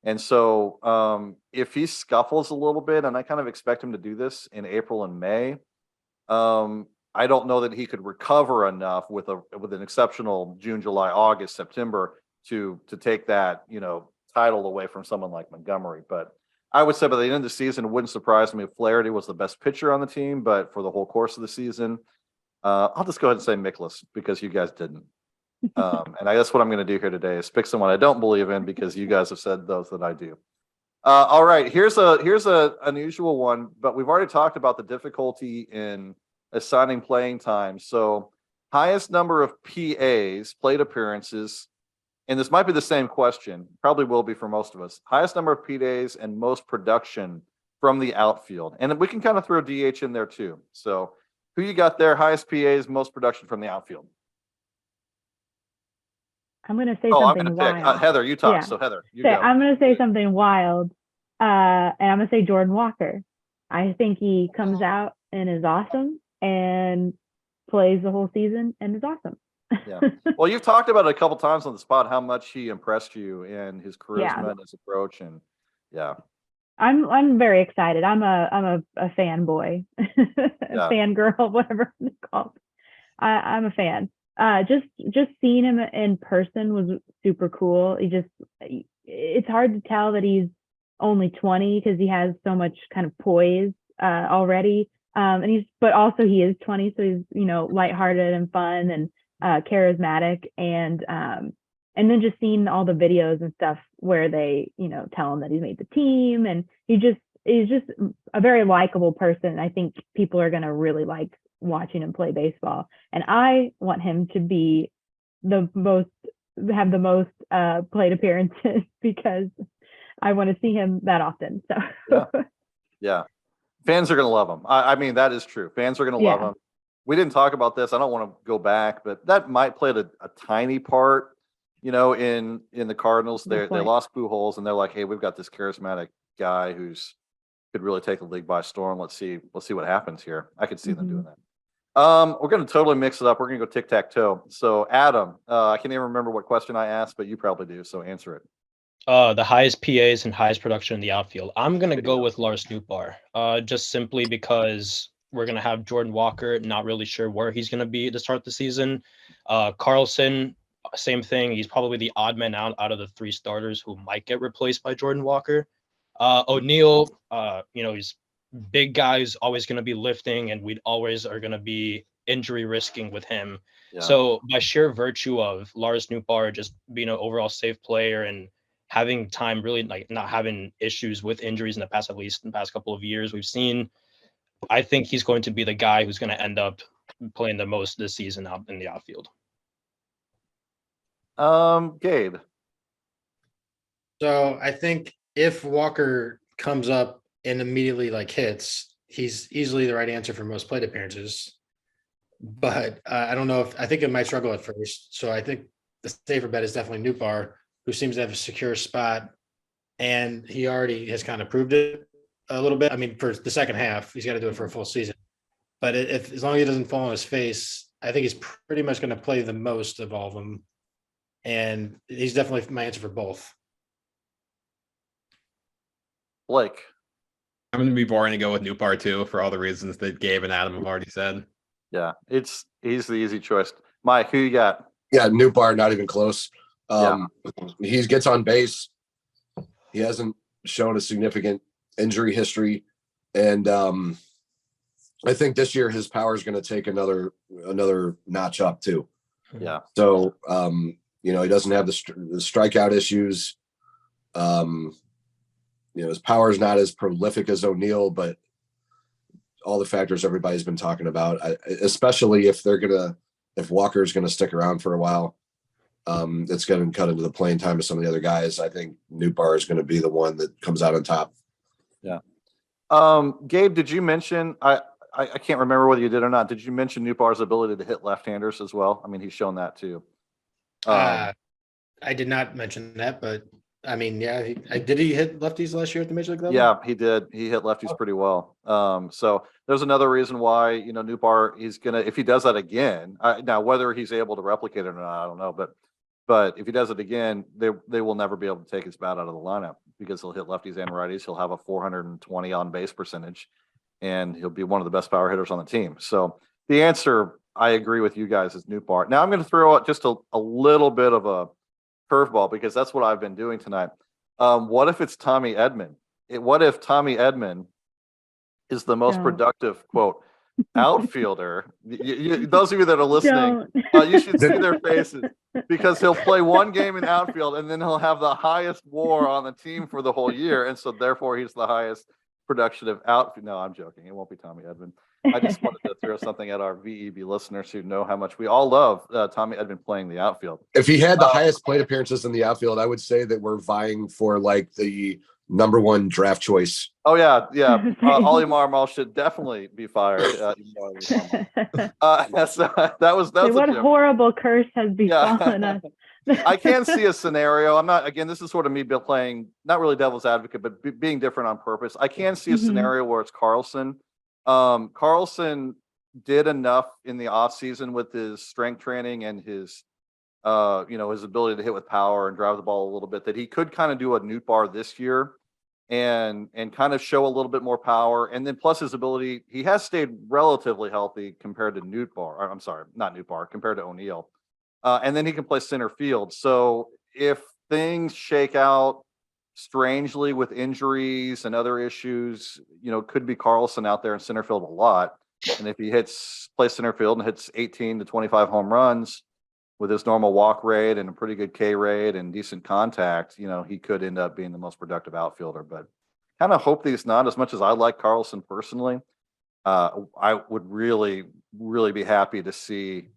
Speaker 1: And so, if he scuffles a little bit, and I kind of expect him to do this in April and May, I don't know that he could recover enough with an exceptional June, July, August, September to take that title away from someone like Montgomery. But I would say by the end of the season, it wouldn't surprise me if Flaherty was the best pitcher on the team. But for the whole course of the season, I'll just go ahead and say Mikolas because you guys didn't. And that's what I'm going to do here today is pick someone I don't believe in because you guys have said those that I do. All right, here's a unusual one, but we've already talked about the difficulty in assigning playing time. So highest number of PAs, plate appearances, and this might be the same question, probably will be for most of us. Highest number of PAs and most production from the outfield. And we can kind of throw DH in there too. So who you got there? Highest PAs, most production from the outfield.
Speaker 4: I'm going to say
Speaker 1: I'm
Speaker 4: something
Speaker 1: going to pick.
Speaker 4: wild.
Speaker 1: Heather, you talk.
Speaker 4: Yeah.
Speaker 1: So Heather, you
Speaker 4: So
Speaker 1: go.
Speaker 4: I'm going to say something wild, and I'm going to say Jordan Walker. I think he comes out and is awesome and plays the whole season and is awesome.
Speaker 1: Yeah. Well, you've talked about it a couple times on the spot how much he impressed you in his charisma and his approach, and yeah.
Speaker 4: I'm very excited. I'm a fanboy, fangirl, whatever it's called. I'm a fan. Just seeing him in person was super cool. It's hard to tell that he's only 20 because he has so much kind of poise already. But also he is 20, so he's lighthearted and fun and charismatic, and then just seeing all the videos and stuff where they tell him that he's made the team, and he's just a very likable person. I think people are gonna really like watching him play baseball, and I want him to be have the most plate appearances because I want to see him that often. So
Speaker 1: yeah. Fans are going to love him. I mean, that is true. Fans are going to love him. we didn't talk about this. I don't want to go back, but that might play a tiny part, you know, in the Cardinals.
Speaker 4: Good
Speaker 1: They
Speaker 4: point.
Speaker 1: lost Pujols, and they're like, hey, we've got this charismatic guy who's could really take the league by storm. Let's see what happens here. I could see them doing that. We're going to totally mix it up. We're going to go tic-tac-toe. So Adam, I can't even remember what question I asked, but you probably do. So answer it.
Speaker 6: The highest PAs and highest production in the outfield. I'm gonna go with Lars Nootbaar. Just simply because we're gonna have Jordan Walker. Not really sure where he's gonna be to start the season. Carlson, same thing. He's probably the odd man out of the 3 starters who might get replaced by Jordan Walker. O'Neill, he's big guy who's always gonna be lifting, and we always are gonna be injury risking with him.
Speaker 1: Yeah.
Speaker 6: So by sheer virtue of Lars Nootbaar just being an overall safe player and having time, really like not having issues with injuries in the past, at least in the past couple of years we've seen, I think he's going to be the guy who's going to end up playing the most this season out in the outfield.
Speaker 1: Gabe.
Speaker 3: So I think if Walker comes up and immediately like hits, he's easily the right answer for most plate appearances. But I don't know I think it might struggle at first. So I think the safer bet is definitely Nootbaar, who seems to have a secure spot, and he already has kind of proved it a little bit. I mean, for the second half, he's got to do it for a full season. But if as long as he doesn't fall on his face, I think he's pretty much going to play the most of all of them, and he's definitely my answer for both.
Speaker 1: Blake.
Speaker 2: I'm going to be boring and go with Nootbaar too, for all the reasons that Gabe and Adam have already said.
Speaker 1: Yeah, he's the easy choice. Mike, who you got?
Speaker 5: Yeah, Nootbaar, not even close. He gets on base. He hasn't shown a significant injury history, and I think this year his power is going to take another notch up too.
Speaker 1: Yeah.
Speaker 5: So he doesn't have the strikeout issues. His power is not as prolific as O'Neill, but all the factors everybody's been talking about, especially if Walker is going to stick around for a while. It's going to cut into the playing time of some of the other guys. I think Nootbaar is going to be the one that comes out on top.
Speaker 1: Yeah. Gabe, did you mention, I can't remember whether you did or not. Did you mention Nootbaar's ability to hit left-handers as well? I mean, he's shown that too.
Speaker 3: I did not mention that, but I mean, yeah, did he hit lefties last year at the Major League level?
Speaker 1: Yeah, he did. He hit lefties pretty well. So there's another reason why, Nootbaar, he's going to, if he does that again, now whether he's able to replicate it or not, I don't know, but if he does it again, they will never be able to take his bat out of the lineup because he'll hit lefties and righties. He'll have a 420 on base percentage, and he'll be one of the best power hitters on the team. So the answer, I agree with you guys, is Nootbaar. Now I'm going to throw out just a little bit of a curveball because that's what I've been doing tonight. What if it's Tommy Edman? What if Tommy Edman is the most productive, quote, outfielder? Those of you that are listening, you should see their faces because he'll play one game in outfield and then he'll have the highest WAR on the team for the whole year. And so therefore he's the highest production of outfield. No, I'm joking. It won't be Tommy Edman. I just wanted to throw something at our VEB listeners who know how much we all love Tommy Edman playing the outfield.
Speaker 5: If he had the highest plate appearances in the outfield, I would say that we're vying for like the number 1 draft choice.
Speaker 1: Oh yeah. Ollie Marmol should definitely be fired. So that was
Speaker 4: what horrible curse has befallen us.
Speaker 1: I can see a scenario. This is sort of me playing, not really devil's advocate, but being different on purpose. I can see a scenario where it's Carlson. Carlson did enough in the off season with his strength training and his ability to hit with power and drive the ball a little bit that he could kind of do a Nootbaar this year and kind of show a little bit more power. And then plus his ability, he has stayed relatively healthy compared to Nootbaar. I'm sorry, not Nootbaar, compared to O'Neill. And then he can play center field. So if things shake out strangely with injuries and other issues, could be Carlson out there in center field a lot. And if he plays center field and hits 18 to 25 home runs with his normal walk rate and a pretty good K rate and decent contact, he could end up being the most productive outfielder. But kind of hope that he's not. As much as I like Carlson personally, I would really, really be happy to see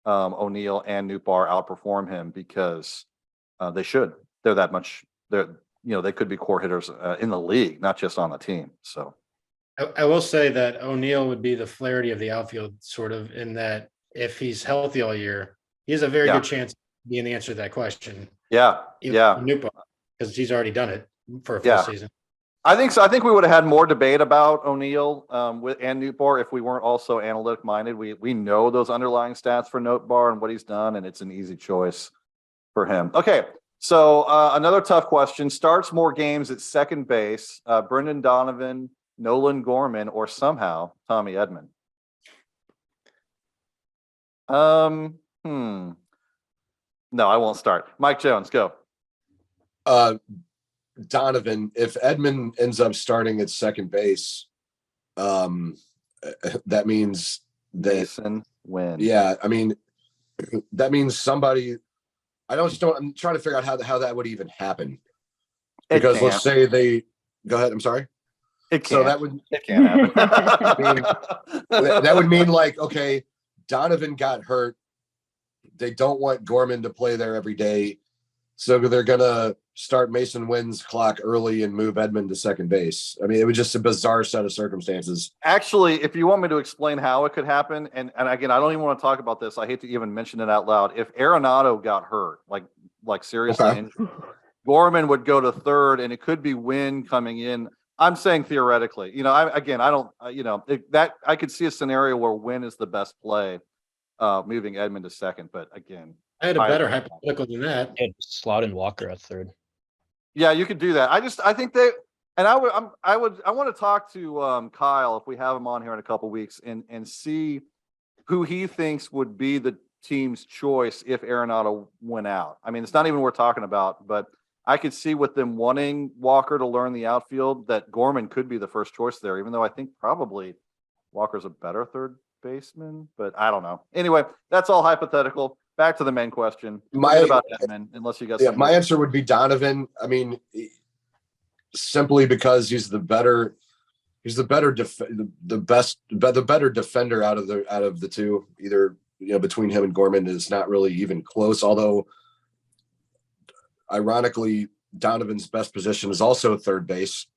Speaker 1: O'Neill and Nootbaar outperform him because they should. They're that much. They could be core hitters in the league, not just on the team. So
Speaker 3: I will say that O'Neal would be the Flaherty of the outfield, sort of, in that if he's healthy all year, he has a very
Speaker 1: Yeah.
Speaker 3: good chance of being the answer to that question.
Speaker 1: Yeah, yeah,
Speaker 3: Because he's already done it for a full
Speaker 1: Yeah.
Speaker 3: season.
Speaker 1: I think so. I think we would have had more debate about O'Neal with and Newtbar if we weren't also analytic minded. We know those underlying stats for Newtbar and what he's done, and it's an easy choice for him. Okay, so another tough question: starts more games at second base, Brendan Donovan, Nolan Gorman, or somehow Tommy Edman? No, I won't start. Mike Jones, go.
Speaker 5: Donovan, if Edmund ends up starting at second base, that means that
Speaker 1: Mason win.
Speaker 5: yeah, I mean that means somebody. I'm trying to figure out how that would even happen. Because let's say they go ahead. I'm sorry.
Speaker 1: It can't.
Speaker 5: So that would
Speaker 1: It can't happen.
Speaker 5: that would mean like, okay, Donovan got hurt. They don't want Gorman to play there every day. So they're gonna start Mason Wynn's clock early and move Edmund to second base. I mean, it was just a bizarre set of circumstances.
Speaker 1: Actually, if you want me to explain how it could happen, and again, I don't even want to talk about this. I hate to even mention it out loud. If Arenado got hurt, like seriously injured, Gorman would go to third, and it could be Wynn coming in. I'm saying theoretically, I don't, I could see a scenario where Wynn is the best play, moving Edmund to second. But again,
Speaker 3: I had a better hypothetical than that.
Speaker 6: Yeah, Slout and Walker at third.
Speaker 1: yeah, you could do that. I think they, and I want to talk to Kyle if we have him on here in a couple weeks and see who he thinks would be the team's choice if Arenado went out. I mean, it's not even worth talking about, but I could see with them wanting Walker to learn the outfield that Gorman could be the first choice there, even though I think probably Walker's a better third baseman, but I don't know. Anyway, that's all hypothetical. Back to the main question. Forget about Edmund, unless you got
Speaker 5: my answer would be Donovan. I mean, simply because he's the better defender out of the two. Either between him and Gorman is not really even close. Although, ironically, Donovan's best position is also third base.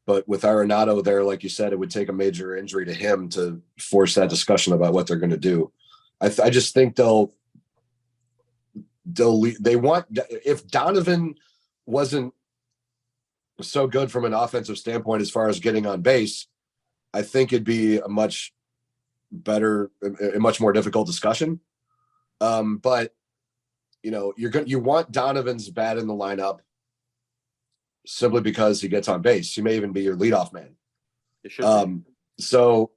Speaker 5: But with Arenado there, like you said, it would take a major injury to him to force that discussion about what they're going to do. I just think they want, if Donovan wasn't so good from an offensive standpoint as far as getting on base, I think it'd be a much more difficult discussion. But you want Donovan's bat in the lineup simply because he gets on base. He may even be your leadoff man.
Speaker 1: It should be.
Speaker 5: So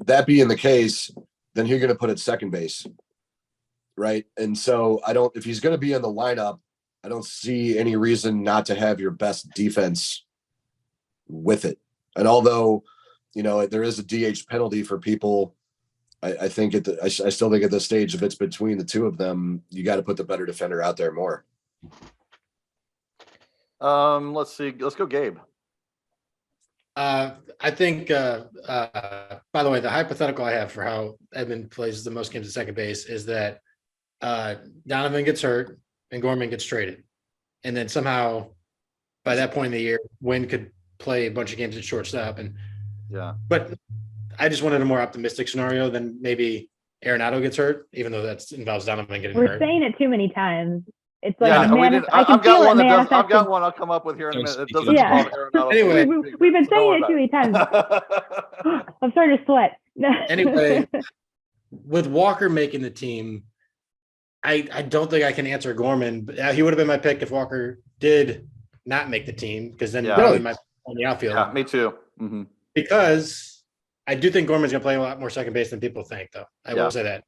Speaker 5: that being the case, then you're going to put at second base, right? And so if he's going to be in the lineup, I don't see any reason not to have your best defense with it. And although, there is a DH penalty for people, I think I still think at this stage, if it's between the two of them, you got to put the better defender out there more.
Speaker 1: Let's see. Let's go, Gabe.
Speaker 3: I think, by the way, the hypothetical I have for how Edmund plays the most games at second base is that Donovan gets hurt and Gorman gets traded. And then somehow by that point in the year, Wynn could play a bunch of games at shortstop. But I just wanted a more optimistic scenario than maybe Arenado gets hurt, even though that involves Donovan getting hurt.
Speaker 4: We're saying it too many times. It's like
Speaker 1: I've got one
Speaker 4: manifesting.
Speaker 1: I'll come up with here in a minute. It doesn't
Speaker 4: Yeah.
Speaker 1: involve Arenado.
Speaker 3: Anyway,
Speaker 4: We've been saying it too many times. I'm starting to sweat.
Speaker 3: Anyway, with Walker making the team, I don't think I can answer Gorman, but he would have been my pick if Walker did not make the team, because then really my on the outfield.
Speaker 1: Yeah, me too. Mm-hmm.
Speaker 3: Because I do think Gorman's going to play a lot more second base than people think, though. I will say that.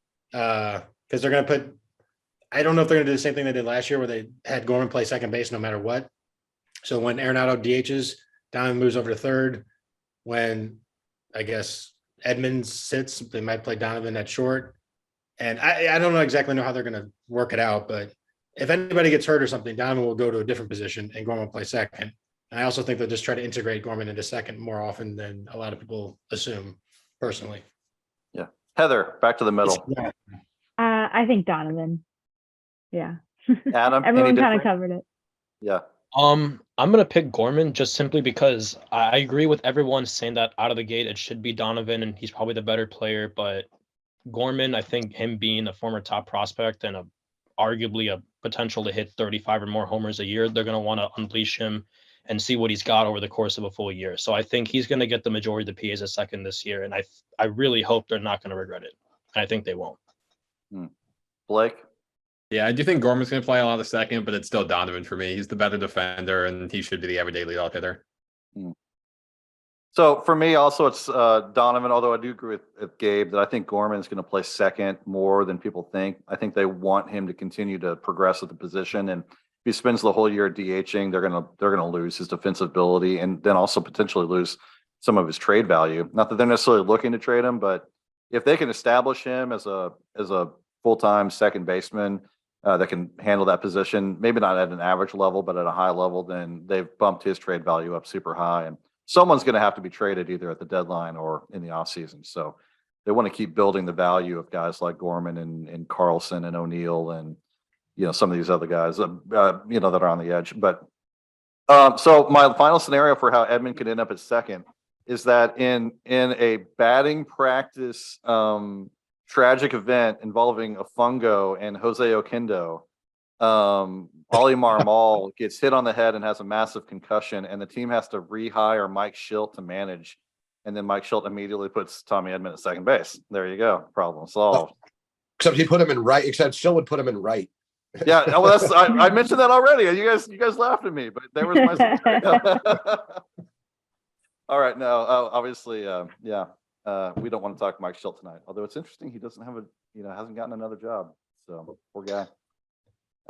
Speaker 3: Because they're going to put, I don't know if they're going to do the same thing they did last year where they had Gorman play second base no matter what. So when Arenado DHs, Donovan moves over to third. When, I guess, Edmonds sits, they might play Donovan at short. And I don't exactly know how they're going to work it out, but if anybody gets hurt or something, Donovan will go to a different position and Gorman will play second. And I also think they'll just try to integrate Gorman into second more often than a lot of people assume, personally.
Speaker 1: Yeah. Heather, back to the middle.
Speaker 4: I think Donovan. Yeah.
Speaker 1: Adam,
Speaker 4: Everyone kind of covered it.
Speaker 1: Yeah.
Speaker 6: I'm gonna pick Gorman just simply because I agree with everyone saying that out of the gate it should be Donovan and he's probably the better player. But Gorman, I think him being a former top prospect and arguably a potential to hit 35 or more homers a year, they're gonna want to unleash him and see what he's got over the course of a full year. So I think he's gonna get the majority of the PAs a second this year, and I really hope they're not gonna regret it. And I think they won't.
Speaker 1: Blake?
Speaker 2: Yeah, I do think Gorman's going to play a lot of second, but it's still Donovan for me. He's the better defender, and he should be the everyday leadoff hitter.
Speaker 1: So for me, also it's Donovan. Although I do agree with Gabe that I think Gorman's going to play second more than people think. I think they want him to continue to progress at the position, and if he spends the whole year DHing, they're gonna lose his defensive ability, and then also potentially lose some of his trade value. Not that they're necessarily looking to trade him, but if they can establish him as a full-time second baseman that can handle that position, maybe not at an average level, but at a high level, then they've bumped his trade value up super high. And someone's going to have to be traded either at the deadline or in the offseason. So they want to keep building the value of guys like Gorman and Carlson and O'Neill and, some of these other guys, that are on the edge. But so my final scenario for how Edmund could end up at second is that in a batting practice tragic event involving a fungo and Jose Oquendo, Ollie Marmol gets hit on the head and has a massive concussion, and the team has to rehire Mike Schilt to manage. And then Mike Schilt immediately puts Tommy Edman at second base. There you go. Problem solved.
Speaker 5: Except he put him in right. Except Still would put him in right.
Speaker 1: Yeah. Well, I mentioned that already. You guys laughed at me, but there was my. All right. No, obviously, yeah. We don't want to talk Mike Schilt tonight. Although it's interesting, he doesn't have hasn't gotten another job. So poor guy.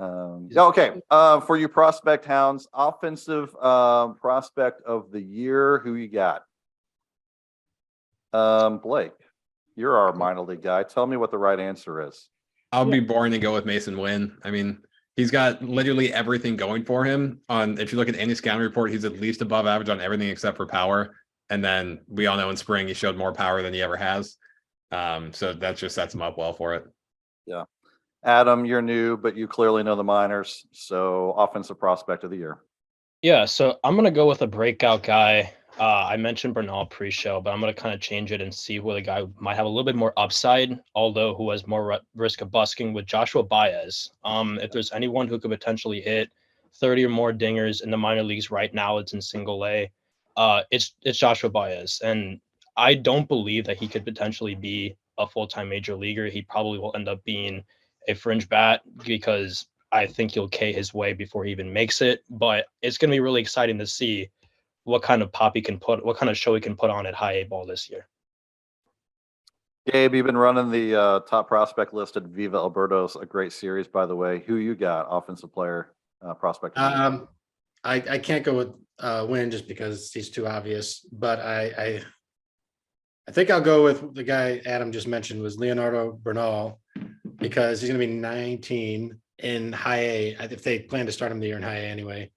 Speaker 1: Okay. For you prospect hounds, offensive prospect of the year, who you got? Blake, you're our minor league guy. Tell me what the right answer is.
Speaker 2: I'll be boring and go with Mason Wynn. I mean, he's got literally everything going for him. If you look at any scouting report, he's at least above average on everything except for power. And then we all know in spring he showed more power than he ever has. So that just sets him up well for it.
Speaker 1: Yeah. Adam, you're new, but you clearly know the minors. So offensive prospect of the year.
Speaker 6: Yeah, so I'm gonna go with a breakout guy. I mentioned Bernal pre-show, but I'm gonna kind of change it and see where the guy might have a little bit more upside, although who has more risk of busking, with Joshua Baez. If there's anyone who could potentially hit 30 or more dingers in the minor leagues right now, it's in single A. It's Joshua Baez, and I don't believe that he could potentially be a full-time major leaguer. He probably will end up being a fringe bat because I think he'll K his way before he even makes it. But it's going to be really exciting to see what kind of what kind of show he can put on at high A ball this year.
Speaker 1: Gabe, you've been running the top prospect list at Viva El Birdos, a great series, by the way. Who you got, offensive player prospect?
Speaker 3: I can't go with Wynn just because he's too obvious, but I think I'll go with the guy Adam just mentioned, was Leonardo Bernal, because he's going to be 19 in high A, if they plan to start him the year in high A anyway.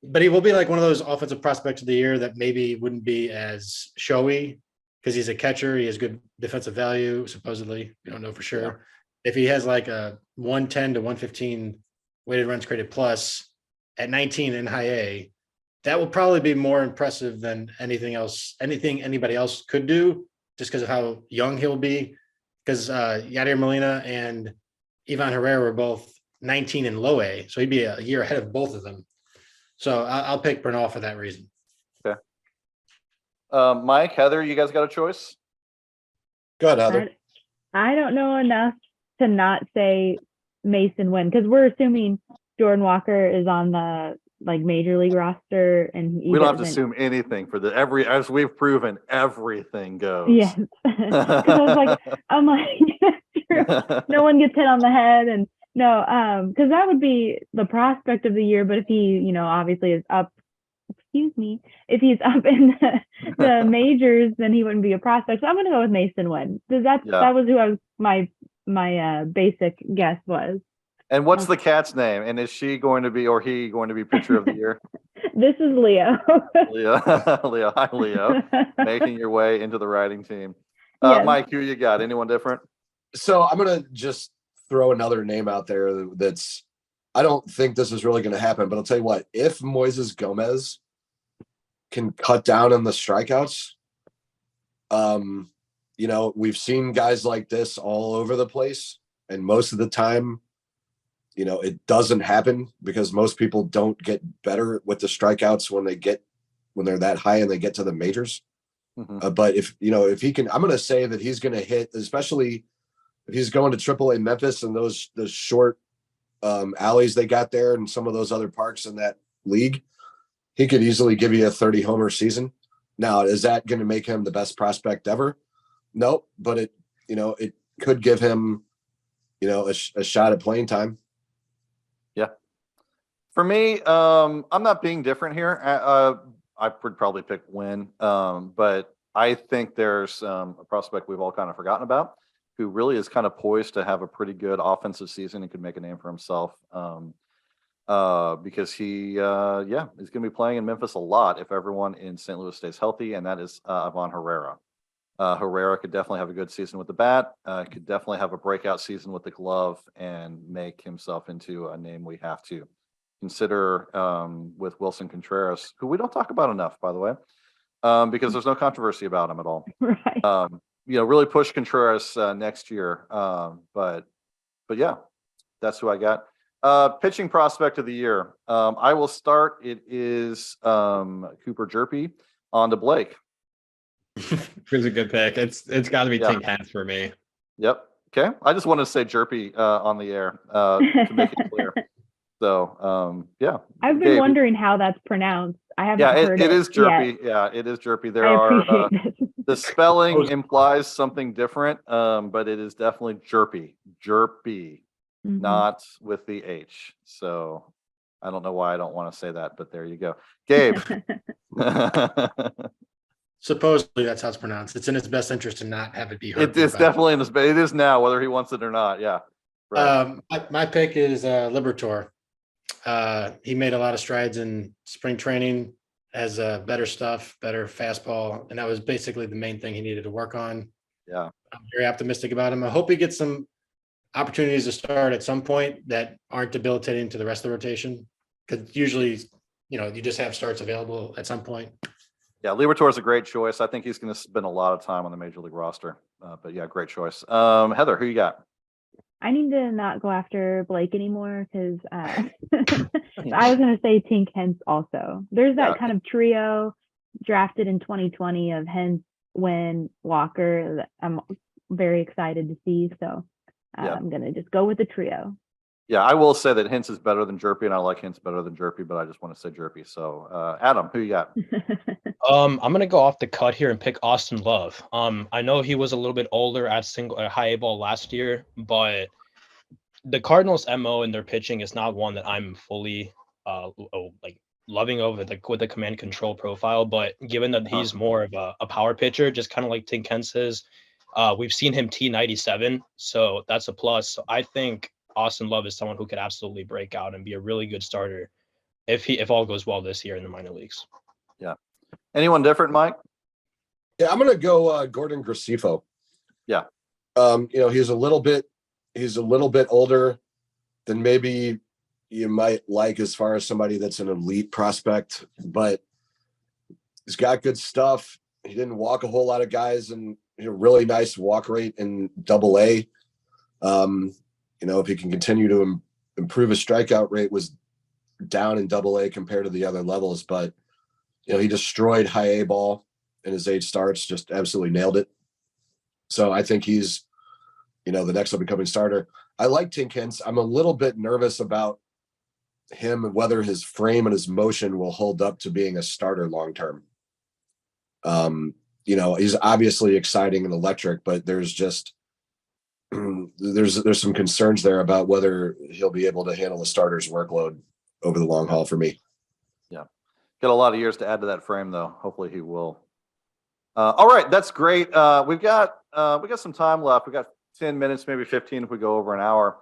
Speaker 3: But he will be like one of those offensive prospects of the year that maybe wouldn't be as showy because he's a catcher. He has good defensive value, supposedly. We don't know for sure.
Speaker 1: Yeah.
Speaker 3: If he has like a 110 to 115 weighted runs created plus at 19 in high A, that will probably be more impressive than anything anybody else could do, just because of how young he'll be. Because Yadier Molina and Ivan Herrera were both 19 in low A, so he'd be a year ahead of both of them. So I'll pick Bernal for that reason.
Speaker 1: Okay. Mike, Heather, you guys got a choice?
Speaker 5: Go ahead, Heather.
Speaker 4: I don't know enough to not say Mason Wynn, because we're assuming Jordan Walker is on the major league roster, and
Speaker 1: we don't have to assume anything for as we've proven, everything goes.
Speaker 4: Yes. Because I'm like, no one gets hit on the head, and no, because that would be the prospect of the year. But if he, obviously is up, if he's up in the majors, then he wouldn't be a prospect. So I'm gonna go with Mason Wynn, because that was who my basic guess was.
Speaker 1: And what's the cat's name? And is she going to be, or he going to be pitcher of the year?
Speaker 4: This is Leo.
Speaker 1: Leo. Hi, Leo. Making your way into the writing team.
Speaker 4: Yes.
Speaker 1: Mike, who you got? Anyone different?
Speaker 5: So I'm going to just throw another name out there that's I don't think this is really going to happen, but I'll tell you what, if Moises Gomez can cut down on the strikeouts, we've seen guys like this all over the place. And most of the time, it doesn't happen because most people don't get better with the strikeouts when they're that high and they get to the majors.
Speaker 1: Mhm.
Speaker 5: But if he can, I'm going to say that he's going to hit, especially if he's going to AAA Memphis and those short alleys they got there and some of those other parks in that league, he could easily give you a 30 homer season. Now, is that going to make him the best prospect ever? Nope. But it could give him, a shot at playing time.
Speaker 1: Yeah. For me, I'm not being different here. I would probably pick Wynn, but I think there's a prospect we've all kind of forgotten about, who really is kind of poised to have a pretty good offensive season and could make a name for himself. Because he's going to be playing in Memphis a lot if everyone in St. Louis stays healthy, and that is Ivan Herrera. Herrera could definitely have a good season with the bat, could definitely have a breakout season with the glove, and make himself into a name we have to consider with Wilson Contreras, who we don't talk about enough, by the way, because there's no controversy about him at all.
Speaker 4: Right.
Speaker 1: Really push Contreras next year. But yeah, that's who I got. Pitching prospect of the year. I will start. It is Cooper Jerpy on to Blake.
Speaker 2: Here's a good pick. It's got to be
Speaker 1: Yeah.
Speaker 2: Tink Hens for me.
Speaker 1: Yep. Okay. I just wanted to say Jerpy on the air to make it clear. So yeah.
Speaker 4: I've been wondering how that's pronounced. I haven't heard
Speaker 1: it is
Speaker 4: yet.
Speaker 1: Jerpy. Yeah, it is Jerpy. There
Speaker 4: I
Speaker 1: are
Speaker 4: appreciate this.
Speaker 1: the spelling implies something different, but it is definitely Jerpy. Jerpy,
Speaker 4: Mhm.
Speaker 1: not with the H. So I don't know why I don't want to say that, but there you go. Gabe.
Speaker 3: Supposedly that's how it's pronounced. It's in his best interest to not have it be heard.
Speaker 1: It's definitely in his. It is now, whether he wants it or not. Yeah. Right.
Speaker 3: My pick is Libertor. He made a lot of strides in spring training, has better stuff, better fastball, and that was basically the main thing he needed to work on.
Speaker 1: Yeah.
Speaker 3: I'm very optimistic about him. I hope he gets some opportunities to start at some point that aren't debilitating to the rest of the rotation, because usually, you just have starts available at some point.
Speaker 1: Yeah, Libertor is a great choice. I think he's going to spend a lot of time on the major league roster. But yeah, great choice. Heather, who you got?
Speaker 4: I need to not go after Blake anymore because I was going to say Tink Hens also. There's that kind of trio drafted in 2020 of Hens, Wynn, Walker that I'm very excited to see. So I'm going to just go with the trio.
Speaker 1: Yeah, I will say that Hens is better than Jerpy, and I like Hens better than Jerpy, but I just want to say Jerpy. So Adam, who you got?
Speaker 6: I'm gonna go off the cut here and pick Austin Love. I know he was a little bit older at high A ball last year, but the Cardinals' MO in their pitching is not one that I'm fully loving over with the command control profile. But given that he's more of a power pitcher, just kind of like Tink Hens is, we've seen him T97, so that's a plus. So I think Austin Love is someone who could absolutely break out and be a really good starter if all goes well this year in the minor leagues.
Speaker 1: Yeah. Anyone different, Mike?
Speaker 5: Yeah, I'm gonna go Gordon Graceffo.
Speaker 1: Yeah.
Speaker 5: He's a little bit older than maybe you might like as far as somebody that's an elite prospect, but he's got good stuff. He didn't walk a whole lot of guys, and really nice walk rate in AA. If he can continue to improve, his strikeout rate was down in AA compared to the other levels, but he destroyed high A ball in his 8 starts, just absolutely nailed it. So I think he's, the next up and coming starter. I like Tink Hens. I'm a little bit nervous about him and whether his frame and his motion will hold up to being a starter long term. He's obviously exciting and electric, but there's just there's some concerns there about whether he'll be able to handle the starter's workload over the long haul for me.
Speaker 1: Yeah. Got a lot of years to add to that frame, though. Hopefully he will. All right, that's great. We've got some time left. We got 10 minutes, maybe 15 if we go over an hour.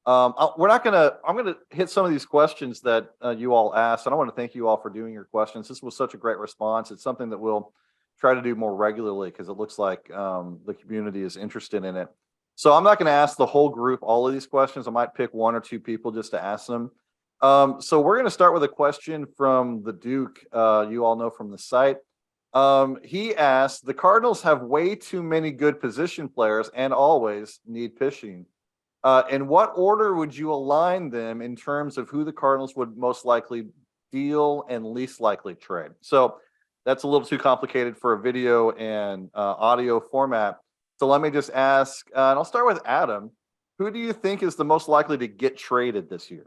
Speaker 1: I'm going to hit some of these questions that you all asked, and I want to thank you all for doing your questions. This was such a great response. It's something that we'll try to do more regularly because it looks like the community is interested in it. So I'm not going to ask the whole group all of these questions. I might pick one or two people just to ask them. So we're going to start with a question from the Duke. You all know from the site. He asked, the Cardinals have way too many good position players and always need pitching. In what order would you align them in terms of who the Cardinals would most likely deal and least likely trade? So that's a little too complicated for a video and audio format. So let me just ask, and I'll start with Adam. Who do you think is the most likely to get traded this year?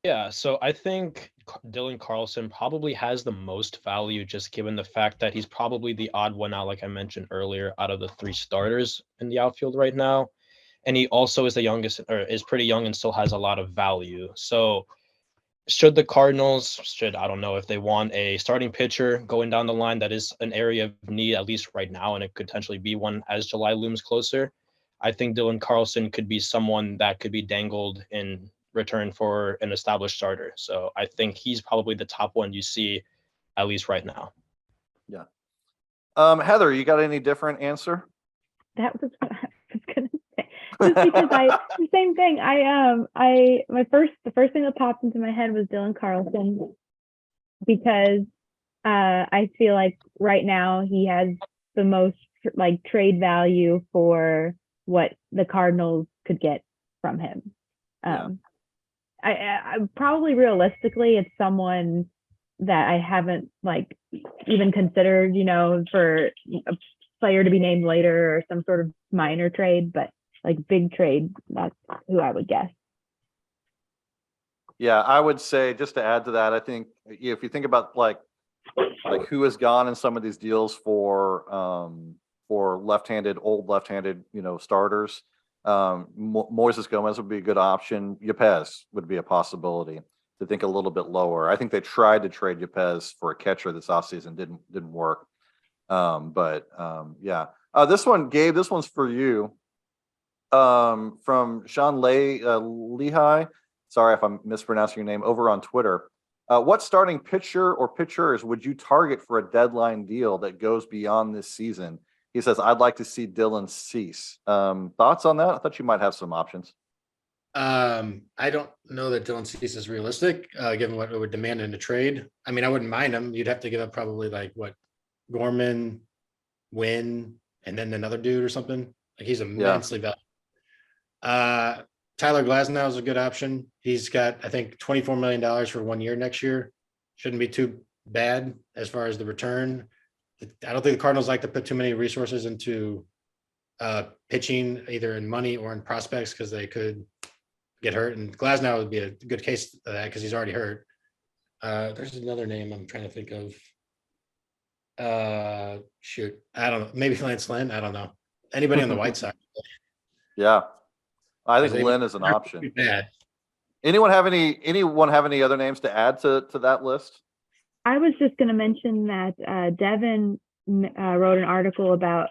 Speaker 6: Yeah, so I think Dylan Carlson probably has the most value just given the fact that he's probably the odd one out, like I mentioned earlier, out of the 3 starters in the outfield right now. And he also is the youngest, or is pretty young and still has a lot of value. So should the Cardinals, I don't know if they want a starting pitcher going down the line, that is an area of need, at least right now, and it could potentially be one as July looms closer. I think Dylan Carlson could be someone that could be dangled in return for an established starter. So I think he's probably the top one you see, at least right now.
Speaker 1: Yeah. Heather, you got any different answer?
Speaker 4: That was what I was gonna say. Just because the same thing. The first thing that popped into my head was Dylan Carlson, because I feel like right now he has the most like trade value for what the Cardinals could get from him. I probably realistically it's someone that I haven't like even considered, for a player to be named later or some sort of minor trade, but like big trade, that's who I would guess.
Speaker 1: Yeah, I would say, just to add to that, I think if you think about like who has gone in some of these deals for old left-handed, starters, Moises Gomez would be a good option. Yepez would be a possibility to think a little bit lower. I think they tried to trade Yepez for a catcher this offseason, didn't work. Yeah. This one, Gabe, this one's for you. From Sean Lehigh. Sorry if I'm mispronouncing your name, over on Twitter. What starting pitcher or pitchers would you target for a deadline deal that goes beyond this season? He says, I'd like to see Dylan Cease. Thoughts on that? I thought you might have some options.
Speaker 3: I don't know that Dylan Cease is realistic, given what it would demand in a trade. I mean, I wouldn't mind him. You'd have to give up probably like Gorman, Wynn, and then another dude or something. Like he's immensely valuable. Tyler Glasnow is a good option. He's got, I think, $24 million for 1 year next year. Shouldn't be too bad as far as the return. I don't think the Cardinals like to put too many resources into pitching, either in money or in prospects, because they could get hurt. And Glasnow would be a good case of that because he's already hurt. There's another name I'm trying to think of. Shoot, I don't know. Maybe Lance Lynn. I don't know. Anybody on the White Sox?
Speaker 1: Yeah, I think Lynn is an option.
Speaker 3: Bad.
Speaker 1: Anyone have any other names to add to that list?
Speaker 4: I was just going to mention that Devin wrote an article about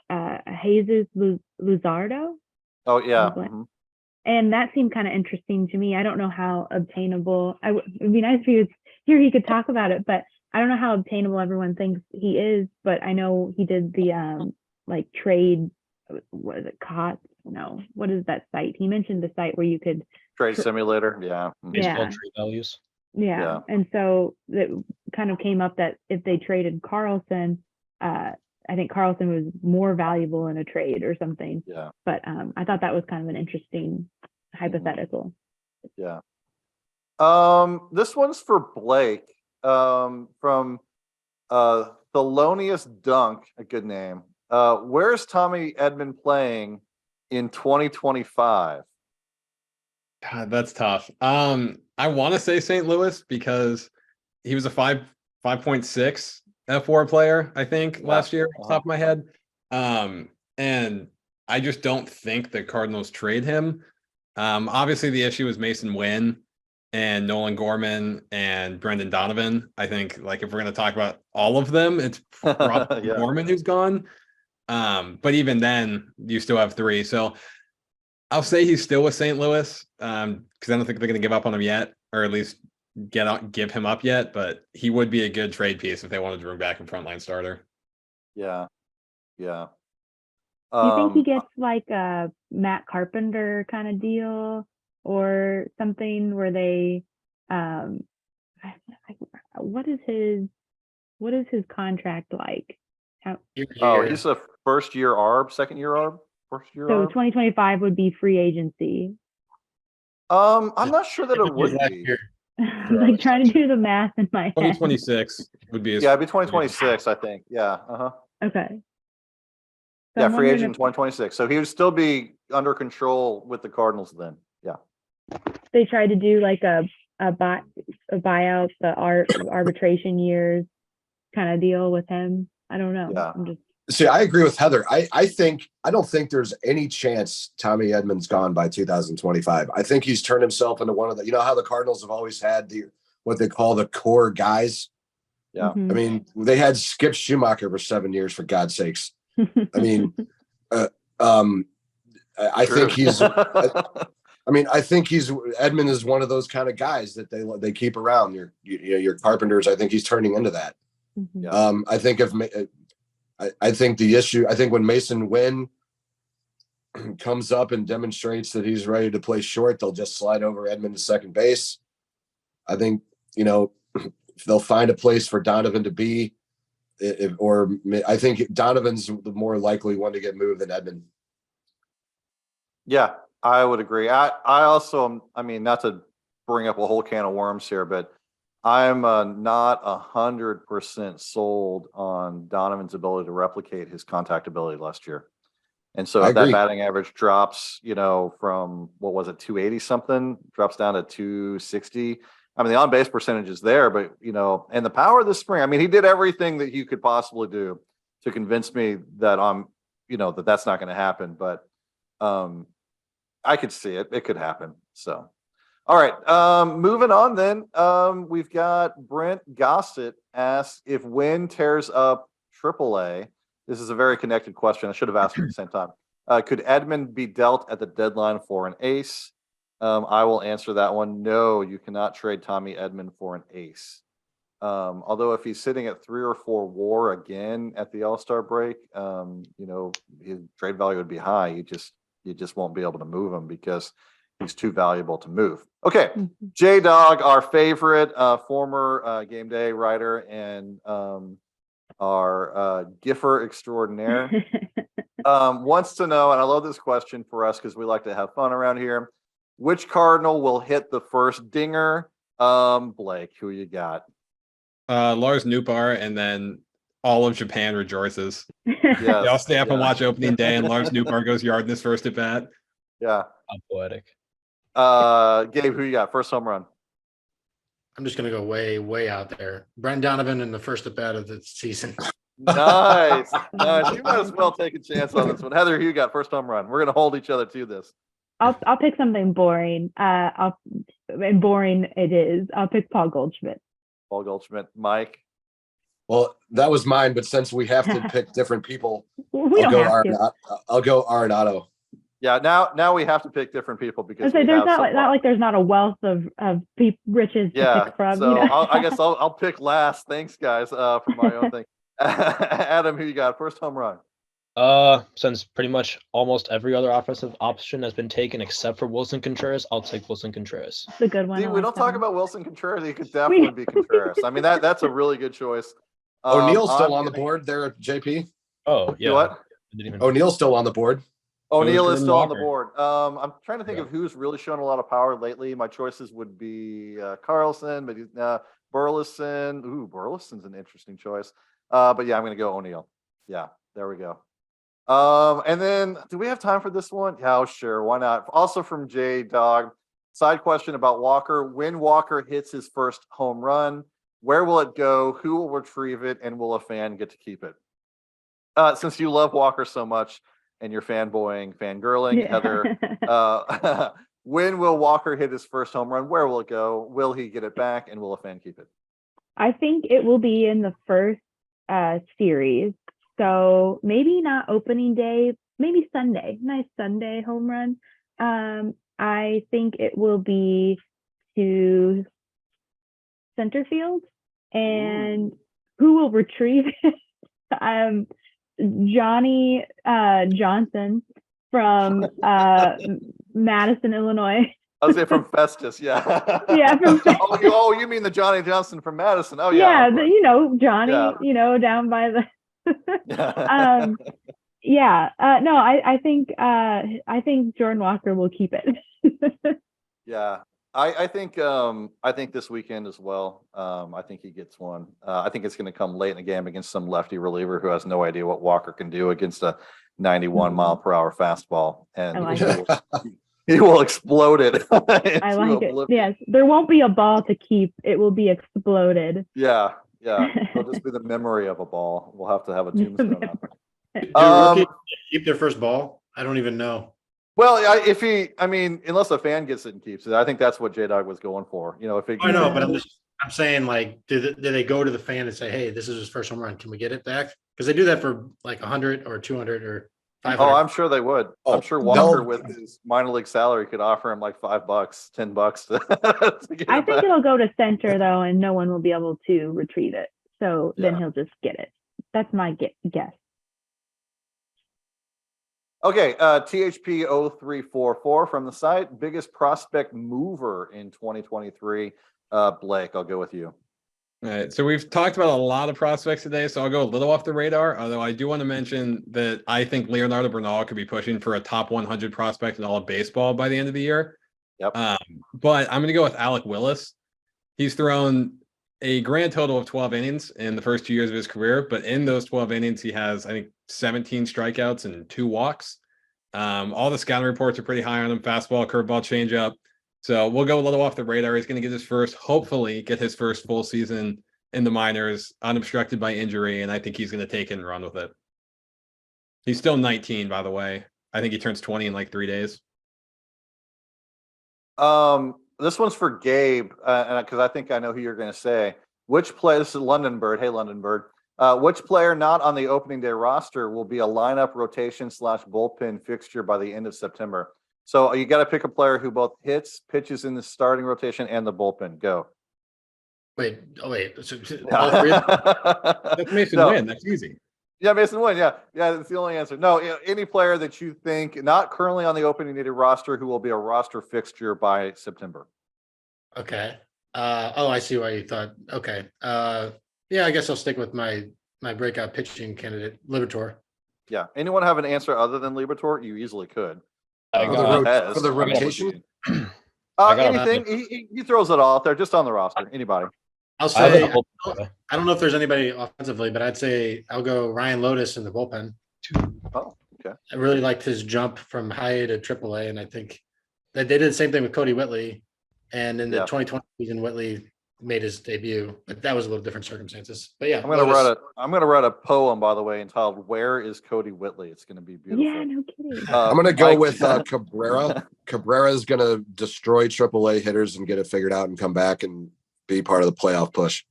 Speaker 4: Jesus Luzardo.
Speaker 1: Oh yeah.
Speaker 4: And that seemed kind of interesting to me. I don't know how obtainable. It'd be nice if he was here. He could talk about it, but I don't know how obtainable everyone thinks he is. But I know he did the trade. What is it? COTS? No. What is that site? He mentioned the site where you could
Speaker 1: trade simulator. Yeah.
Speaker 6: Baseball trade values.
Speaker 4: Yeah. And so it kind of came up that if they traded Carlson, I think Carlson was more valuable in a trade or something.
Speaker 1: Yeah.
Speaker 4: But I thought that was kind of an interesting hypothetical.
Speaker 1: Yeah. This one's for Blake. From Thelonious Dunk, a good name. Where's Tommy Edman playing in 2025?
Speaker 2: God, that's tough. I want to say St. Louis because he was a 5.6 F4 player, I think, last year, off the top of my head. And I just don't think the Cardinals trade him. Obviously, the issue is Mason Wynn and Nolan Gorman and Brendan Donovan. I think, like, if we're going to talk about all of them, it's probably Gorman who's gone. But even then, you still have 3. So I'll say he's still with St. Louis because I don't think they're going to give up on him yet, or at least give him up yet. But he would be a good trade piece if they wanted to bring back a frontline starter.
Speaker 1: Yeah.
Speaker 4: Do you think he
Speaker 1: Um,
Speaker 4: gets like a Matt Carpenter kind of deal or something where they, um, what is his contract like? How,
Speaker 1: oh,
Speaker 3: Year.
Speaker 1: he's a first year ARB, second year ARB, first year
Speaker 4: so
Speaker 1: ARB.
Speaker 4: 2025 would be free agency.
Speaker 1: I'm not sure that it
Speaker 3: His
Speaker 1: would
Speaker 3: last
Speaker 1: be.
Speaker 3: year.
Speaker 4: I'm like trying to do the math in my head.
Speaker 2: 2026 would be his.
Speaker 1: Yeah, it'd be 2026, I think. Yeah, uh-huh.
Speaker 4: Okay. So
Speaker 1: Yeah,
Speaker 4: I'm
Speaker 1: free
Speaker 4: wondering
Speaker 1: agent in 2026. So he would still be under control with the Cardinals then. Yeah.
Speaker 4: if they tried to do like a buyout, the arbitration years kind of deal with him. I don't know.
Speaker 1: Yeah.
Speaker 4: I'm just
Speaker 5: See, I agree with Heather. I don't think there's any chance Tommy Edmonds gone by 2025. I think he's turned himself into one of the, you know how the Cardinals have always had what they call the core guys.
Speaker 1: Yeah.
Speaker 4: mhm.
Speaker 5: I mean, they had Skip Schumacher for 7 years, for God's sakes. I mean, I think he's. I think Edmund is one of those kind of guys that they keep around. Your Carpenters. I think he's turning into that.
Speaker 4: Mhm.
Speaker 1: Yeah.
Speaker 5: I think I think the issue. I think when Mason Wynn comes up and demonstrates that he's ready to play short, they'll just slide over Edmund to second base. I think they'll find a place for Donovan to be, I think Donovan's the more likely one to get moved than Edmund.
Speaker 1: Yeah, I would agree. I also, I mean, not to bring up a whole can of worms here, but I'm not 100% sold on Donovan's ability to replicate his contact ability last year. And so
Speaker 5: I
Speaker 1: if that
Speaker 5: agree.
Speaker 1: batting average drops, from what was it, 280 something, drops down to 260. I mean, the on base percentage is there, but and the power of the spring. I mean, he did everything that you could possibly do to convince me that that's not going to happen. But I could see it. It could happen. So, all right. Moving on then. We've got Brent Gossett asks if Wynn tears up AAA. This is a very connected question. I should have asked it at the same time. Could Edmund be dealt at the deadline for an ace? I will answer that one. No, you cannot trade Tommy Edmund for an ace. Although if he's sitting at 3 or 4 WAR again at the All-Star break, his trade value would be high. You just won't be able to move him because he's too valuable to move. Okay, J Dog, our favorite former game day writer and our Giffer extraordinaire, wants to know, and I love this question for us because we like to have fun around here. Which Cardinal will hit the first dinger? Blake, who you got?
Speaker 2: Lars Nootbaar, and then all of Japan rejoices.
Speaker 1: Yes,
Speaker 2: They all stay up and
Speaker 1: yeah.
Speaker 2: watch opening day, and Lars Nootbaar goes yard in his first at bat.
Speaker 1: Yeah.
Speaker 6: How poetic.
Speaker 1: Gabe, who you got? First home run.
Speaker 3: I'm just going to go way, way out there. Brent Donovan in the first at bat of the season.
Speaker 1: Nice. Nice. You might as well take a chance on this one. Heather, who you got? First home run. We're going to hold each other to this.
Speaker 4: I'll pick something boring. And boring it is. I'll pick Paul Goldschmidt.
Speaker 1: Paul Goldschmidt. Mike.
Speaker 5: Well, that was mine, but since we have to pick different people,
Speaker 4: We don't have to.
Speaker 5: I'll go Arenado.
Speaker 1: Yeah, now we have to pick different people because
Speaker 4: There's
Speaker 1: we have
Speaker 4: not
Speaker 1: some-
Speaker 4: like there's not a wealth of riches to
Speaker 1: yeah.
Speaker 4: pick from.
Speaker 1: So I guess I'll pick last. Thanks, guys, for my own thing. Adam, who you got? First home run.
Speaker 6: Since pretty much almost every other offensive option has been taken except for Wilson Contreras, I'll take Wilson Contreras.
Speaker 4: It's a good one.
Speaker 1: See,
Speaker 4: I
Speaker 1: we
Speaker 4: like
Speaker 1: don't
Speaker 4: that
Speaker 1: talk
Speaker 4: one.
Speaker 1: about Wilson Contreras. He could definitely be Contreras. I mean, that's a really good choice.
Speaker 5: O'Neill's still
Speaker 1: I'm
Speaker 5: on the
Speaker 1: getting-
Speaker 5: board there, JP.
Speaker 6: Oh, yeah.
Speaker 1: What?
Speaker 6: I didn't even
Speaker 5: O'Neill's still on the board.
Speaker 1: O'Neill is
Speaker 2: Jordan
Speaker 1: still on the
Speaker 2: Walker.
Speaker 1: board. I'm trying to think
Speaker 2: Yeah.
Speaker 1: of who's really shown a lot of power lately. My choices would be Carlson, but Burleson. Ooh, Burleson's an interesting choice. But yeah, I'm going to go O'Neill. Yeah, there we go. And then do we have time for this one? Yeah, sure. Why not? Also from J Dog, side question about Walker. When Walker hits his first home run, where will it go? Who will retrieve it? And will a fan get to keep it? Since you love Walker so much and you're fangirling,
Speaker 4: Yeah.
Speaker 1: Heather, when will Walker hit his first home run? Where will it go? Will he get it back? And will a fan keep it?
Speaker 4: I think it will be in the first series. So maybe not opening day, maybe Sunday. Nice Sunday home run. I think it will be to center field, and who will retrieve it? Johnny Johnson from Madison, Illinois.
Speaker 1: I was from Festus, yeah.
Speaker 4: Yeah, from
Speaker 1: you mean the Johnny Johnson from Madison? Oh yeah.
Speaker 4: Yeah, Johnny,
Speaker 1: Yeah.
Speaker 4: down by the
Speaker 1: Yeah.
Speaker 4: yeah. No, I think Jordan Walker will keep it.
Speaker 1: Yeah. I think this weekend as well. I think he gets one. I think it's going to come late in the game against some lefty reliever who has no idea what Walker can do against a 91 mile per hour fastball, and
Speaker 4: I like
Speaker 1: he will explode it.
Speaker 4: I like it. Yes, there won't be a ball to keep. It will be exploded.
Speaker 1: Yeah. It'll just be the memory of a ball. We'll have to have a tombstone on it.
Speaker 3: Do rookies keep their first ball? I don't even know.
Speaker 1: Well, unless a fan gets it and keeps it, I think that's what J-Dog was going for. If it,
Speaker 3: I know, but I'm saying, like, do they go to the fan and say, "Hey, this is his first home run. Can we get it back?" Because they do that for like 100 or 200 or 500.
Speaker 1: Oh, I'm sure they would. I'm sure Walker, with his minor league salary, could offer him like $5, $10 to get
Speaker 4: I
Speaker 1: it
Speaker 4: think
Speaker 1: back.
Speaker 4: it'll go to center though, and no one will be able to retrieve it. So then
Speaker 1: Yeah.
Speaker 4: he'll just get it. That's my guess.
Speaker 1: Okay, THP 0344 from the site, biggest prospect mover in 2023. Blake, I'll go with you.
Speaker 2: All right, so we've talked about a lot of prospects today, so I'll go a little off the radar, although I do want to mention that I think Leonardo Bernal could be pushing for a top 100 prospect in all of baseball by the end of the year.
Speaker 1: Yep.
Speaker 2: But I'm going to go with Alec Willis. He's thrown a grand total of 12 innings in the first 2 years of his career, but in those 12 innings, he has, I think, 17 strikeouts and 2 walks. All the scouting reports are pretty high on him: fastball, curveball, changeup. So we'll go a little off the radar. He's going to hopefully get his first full season in the minors, unobstructed by injury, and I think he's going to take it and run with it. He's still 19, by the way. I think he turns 20 in like 3 days.
Speaker 1: This one's for Gabe, because I think I know who you're going to say. Which player? This is London Bird. Hey, London Bird. Which player not on the opening day roster will be a lineup rotation / bullpen fixture by the end of September? So you got to pick a player who both hits, pitches in the starting rotation and the bullpen. Go.
Speaker 3: Wait. So, all three of them?
Speaker 2: That's Mason
Speaker 1: No.
Speaker 2: Wynn. That's easy.
Speaker 1: Yeah, Mason Wynn. Yeah, that's the only answer. No, any player that you think not currently on the opening day roster who will be a roster fixture by September.
Speaker 3: Okay. I see why you thought. Okay. Yeah, I guess I'll stick with my breakout pitching candidate, Liberatore.
Speaker 1: Yeah. Anyone have an answer other than Liberatore? You easily could.
Speaker 5: For the rotation?
Speaker 1: Anything. He throws it all out there, just on the roster. Anybody.
Speaker 3: I'll say I don't know if there's anybody offensively, but I'd say I'll go Ryan Lotus in the bullpen.
Speaker 1: Oh, okay.
Speaker 3: I really liked his jump from high A to AAA, and I think that they did the same thing with Cody Whitley. And in the 2020 season, Whitley made his debut, but that was a little different circumstances. But yeah,
Speaker 1: I'm gonna write a poem, by the way, entitled "Where is Cody Whitley?" It's gonna be beautiful.
Speaker 4: Yeah, no kidding.
Speaker 5: I'm going to go with Cabrera. Cabrera is going to destroy AAA hitters and get it figured out and come back and be part of the playoff push.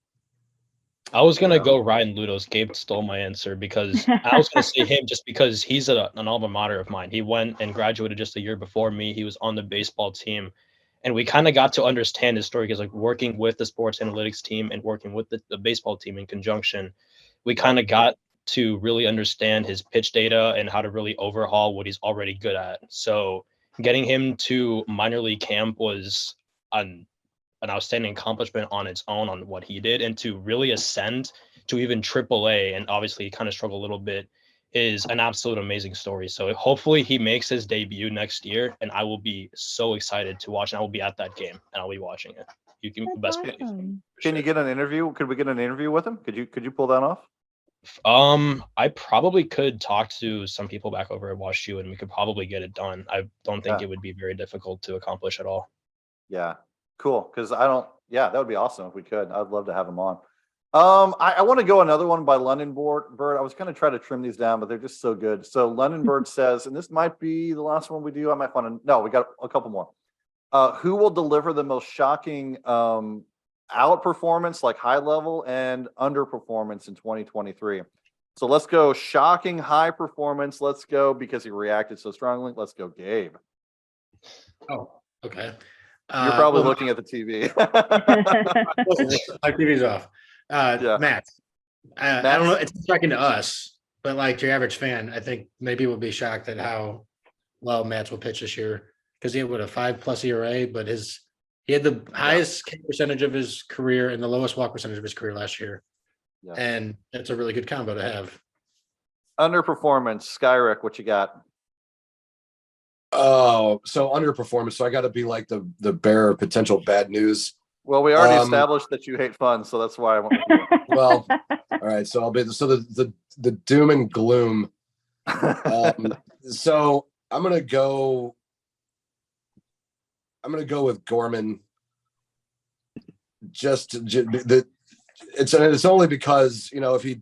Speaker 6: I was gonna go Ryan Ludos. Gabe stole my answer because I was gonna say him just because he's an alma mater of mine. He went and graduated just a year before me. He was on the baseball team. And we kind of got to understand his story because, like, working with the sports analytics team and working with the baseball team in conjunction, we kind of got to really understand his pitch data and how to really overhaul what he's already good at. So getting him to minor league camp was an outstanding accomplishment on its own on what he did, and to really ascend to even AAA, and obviously he kind of struggled a little bit, is an absolute amazing story. So hopefully he makes his debut next year, and I will be so excited to watch, and I will be at that game and I'll be watching it. You can
Speaker 4: That's
Speaker 6: best believe.
Speaker 4: awesome.
Speaker 1: Can you get an interview? Could we get an interview with him? Could you pull that off?
Speaker 6: I probably could talk to some people back over at WashU, and we could probably get it done. I don't think it would be very difficult to accomplish at all.
Speaker 1: Yeah, cool. Because that would be awesome if we could. I'd love to have him on. I want to go another one by London Bird. I was going to try to trim these down, but they're just so good. So London Bird says, and this might be the last one we do. I might want to. No, we got a couple more. Who will deliver the most shocking outperformance, like high level, and underperformance in 2023? So let's go shocking high performance. Let's go because he reacted so strongly. Let's go, Gabe.
Speaker 3: Oh, okay.
Speaker 1: You're probably looking at the TV.
Speaker 3: My TV's off.
Speaker 1: Yeah.
Speaker 3: Matt. I don't know. It's shocking to us. But like your average fan, I think maybe will be shocked at how well Matz will pitch this year because he had a 5+ ERA, but he had the highest K percentage of his career and the lowest walk percentage of his career last year.
Speaker 1: Yeah.
Speaker 3: And that's a really good combo to have.
Speaker 1: Underperformance, Skyrick, what you got?
Speaker 5: Oh, so underperformance. So I got to be like the bearer of potential bad news.
Speaker 1: Well, we already established that you hate fun, so that's why I went with you.
Speaker 5: Well, all right. So I'll be the doom and gloom. So I'm gonna go with Gorman. It's only because if he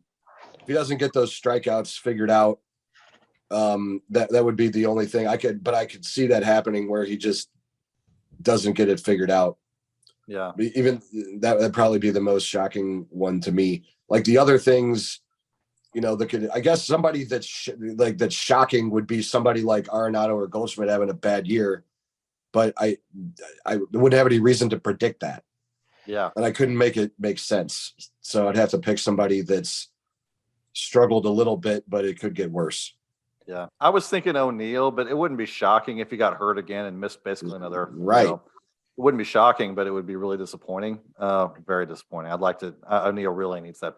Speaker 5: doesn't get those strikeouts figured out, that would be the only thing I could see that happening where he just doesn't get it figured out.
Speaker 1: Yeah.
Speaker 5: Even that'd probably be the most shocking one to me. Like the other things, I guess somebody that's shocking would be somebody like Arenado or Goldschmidt having a bad year, but I wouldn't have any reason to predict that.
Speaker 1: Yeah.
Speaker 5: And I couldn't make it make sense. So I'd have to pick somebody that's struggled a little bit, but it could get worse.
Speaker 1: Yeah. I was thinking O'Neill, but it wouldn't be shocking if he got hurt again and missed basically another.
Speaker 5: Right.
Speaker 1: It wouldn't be shocking, but it would be really disappointing. Very disappointing. I'd like to. O'Neill really needs that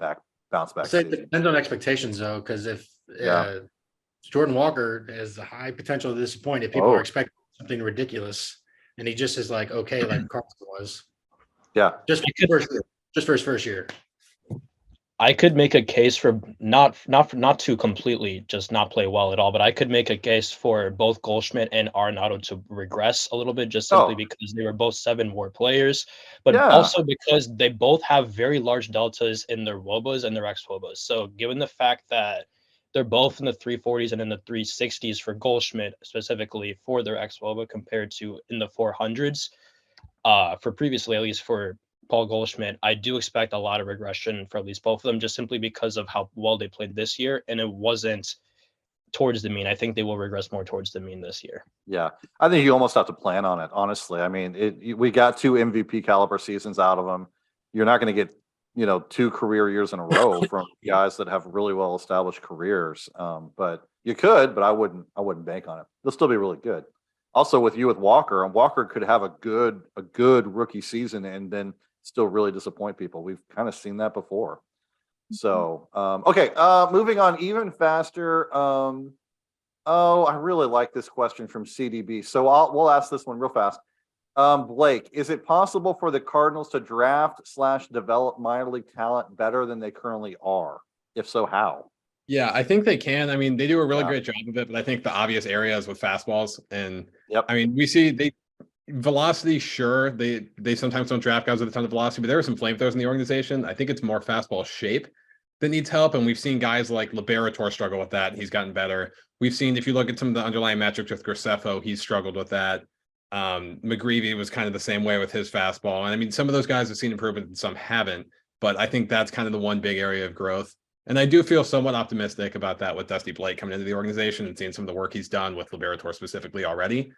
Speaker 1: bounce back.
Speaker 3: I'd say it
Speaker 1: season.
Speaker 3: depends on expectations though, because if Jordan Walker has a high potential to disappoint, if people are expecting something ridiculous, and he just is like okay, like Carlson was.
Speaker 1: Yeah.
Speaker 3: Just for his first year.
Speaker 6: I could make a case for not to completely just not play well at all, but I could make a case for both Goldschmidt and Arenado to regress a little bit, just simply because they were both 7 WAR players, but also because they both have very large deltas in their WOBAs and their xWOBAs. So given the fact that they're both in the 340s and in the 360s for Goldschmidt specifically for their xWOBA compared to in the 400s, for previously, at least for Paul Goldschmidt, I do expect a lot of regression for at least both of them, just simply because of how well they played this year. And it wasn't towards the mean. I think they will regress more towards the mean this year.
Speaker 1: Yeah. I think you almost have to plan on it, honestly. I mean, we got 2 MVP caliber seasons out of them. You're not going to get, 2 career years in a row from guys that have really well established careers. But you could, but I wouldn't bank on it. They'll still be really good. Also with Walker, and Walker could have a good rookie season and then still really disappoint people. We've kind of seen that before. So, okay, moving on even faster. I really like this question from CDB. So we'll ask this one real fast. Blake, is it possible for the Cardinals to draft/develop minor league talent better than they currently are? If so, how?
Speaker 2: Yeah, I think they can. I mean, they do a really great job of it, but I think the obvious areas with fastballs and I mean, we see velocity, sure. They sometimes don't draft guys with a ton of velocity, but there are some flamethrowers in the organization. I think it's more fastball shape that needs help. And we've seen guys like Liberator struggle with that. And he's gotten better. We've seen, if you look at some of the underlying metrics with Graceffo, he's struggled with that. McGreevy was kind of the same way with his fastball. And I mean, some of those guys have seen improvement and some haven't, but I think that's kind of the one big area of growth. And I do feel somewhat optimistic about that with Dusty Blake coming into the organization and seeing some of the work he's done with Liberator specifically already.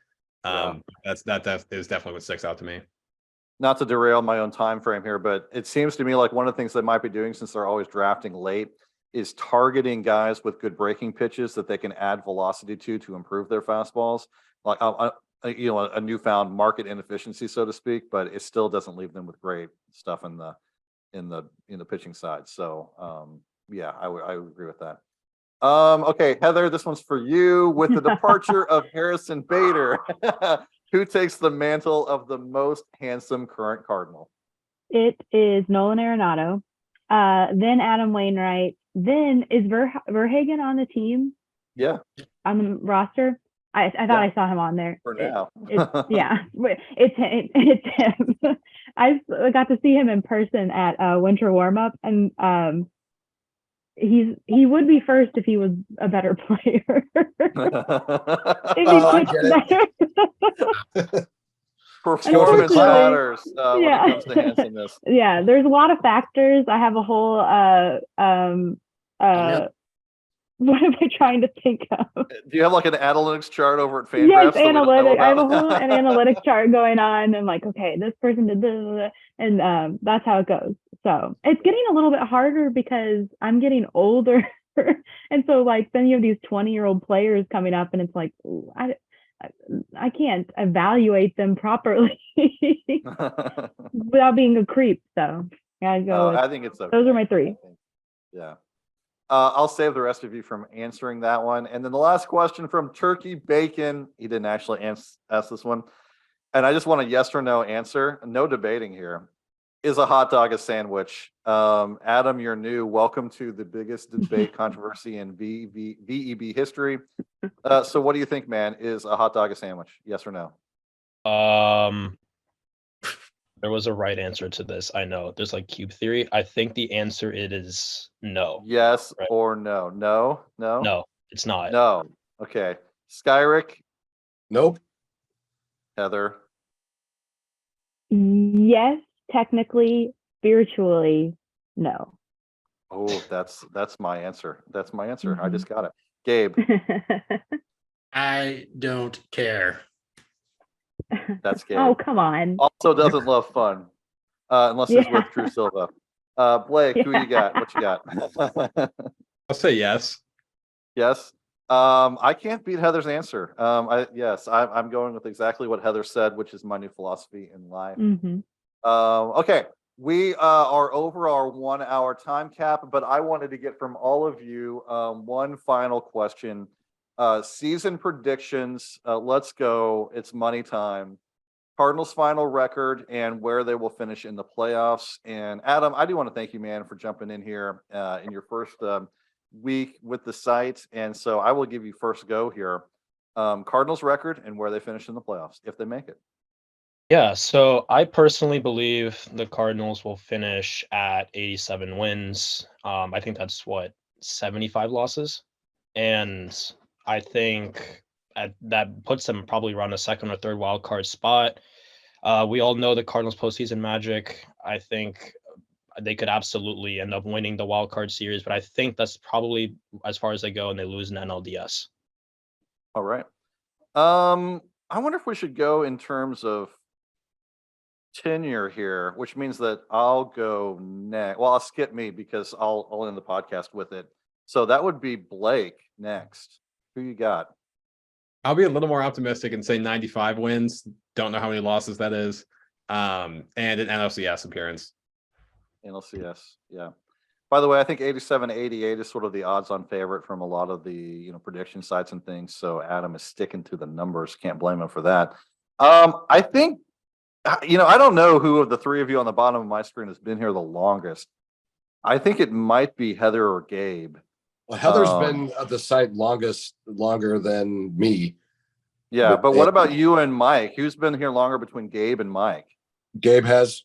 Speaker 2: That is definitely what sticks out to me.
Speaker 1: Not to derail my own time frame here, but it seems to me like one of the things they might be doing, since they're always drafting late, is targeting guys with good breaking pitches that they can add velocity to improve their fastballs. Like a newfound market inefficiency, so to speak, but it still doesn't leave them with great stuff in the pitching side. So I would agree with that. Okay, Heather, this one's for you. With the departure of Harrison Bader, who takes the mantle of the most handsome current Cardinal?
Speaker 4: It is Nolan Arenado, then Adam Wainwright, then is Verhagen on the team?
Speaker 1: Yeah,
Speaker 4: on the roster. I thought I saw him on there.
Speaker 1: For now.
Speaker 4: It's him. I got to see him in person at winter warmup, and he would be first if he was a better player.
Speaker 1: Performance matters when it comes to handsomeness.
Speaker 4: Yeah, there's a lot of factors. I have a whole what am I trying to think of?
Speaker 1: Do you have like an analytics chart over at FanGraphs?
Speaker 4: Yes, analytics. I have a whole analytics chart going on. I'm like, okay, this person did this, and that's how it goes. So it's getting a little bit harder because I'm getting older And so like then you have these 20-year-old players coming up and it's like, ooh, I can't evaluate them properly without being a creep. So gotta go with,
Speaker 1: I think it's okay.
Speaker 4: those are my three.
Speaker 1: Yeah. I'll save the rest of you from answering that one. And then the last question from Turkey Bacon. He didn't actually ask this one. And I just want a yes or no answer. No debating here. Is a hot dog a sandwich? Adam, you're new. Welcome to the biggest debate controversy in VEB history. So what do you think, man? Is a hot dog a sandwich? Yes or no?
Speaker 6: There was a right answer to this. I know there's like cube theory. I think the answer it is no.
Speaker 1: Yes
Speaker 6: Right.
Speaker 1: or no? No?
Speaker 6: No, it's not.
Speaker 1: No. Okay. Skyrick,
Speaker 5: Nope.
Speaker 1: Heather.
Speaker 4: Yes, technically, spiritually, no.
Speaker 1: Oh, that's my answer. That's my answer. I just got it. Gabe,
Speaker 3: I don't care.
Speaker 1: that's Gabe.
Speaker 4: Oh, come on.
Speaker 1: Also doesn't love fun, unless he's with
Speaker 4: Yeah.
Speaker 1: Drew Silva. Blake, who you got? What you got?
Speaker 2: I'll say yes.
Speaker 1: Yes. I can't beat Heather's answer. I'm going with exactly what Heather said, which is my new philosophy in life.
Speaker 4: Mhm.
Speaker 1: Okay, we are over our 1 hour time cap, but I wanted to get from all of you one final question. Season predictions. Let's go. It's money time. Cardinals final record and where they will finish in the playoffs. And Adam, I do want to thank you, man, for jumping in here in your first week with the site. And so I will give you first go here. Cardinals record and where they finish in the playoffs if they make it.
Speaker 6: Yeah, so I personally believe the Cardinals will finish at 87 wins. I think that's 75 losses. And I think that puts them probably around a second or third wild card spot. We all know the Cardinals postseason magic. I think they could absolutely end up winning the wild card series, but I think that's probably as far as they go and they lose in NLDS.
Speaker 1: All right. I wonder if we should go in terms of tenure here, which means that I'll go next. Well, I'll skip me because I'll end the podcast with it. So that would be Blake next. Who you got?
Speaker 2: I'll be a little more optimistic and say 95 wins. Don't know how many losses that is. And an NLCS appearance.
Speaker 1: NLCS, yeah. By the way, I think 87-88 is sort of the odds-on favorite from a lot of the prediction sites and things. So Adam is sticking to the numbers. Can't blame him for that. I think I don't know who of the three of you on the bottom of my screen has been here the longest. I think it might be Heather or Gabe.
Speaker 5: Well, Heather's been at the site longer than me.
Speaker 1: Yeah, but what about you and Mike? Who's been here longer between Gabe and Mike?
Speaker 5: Gabe has.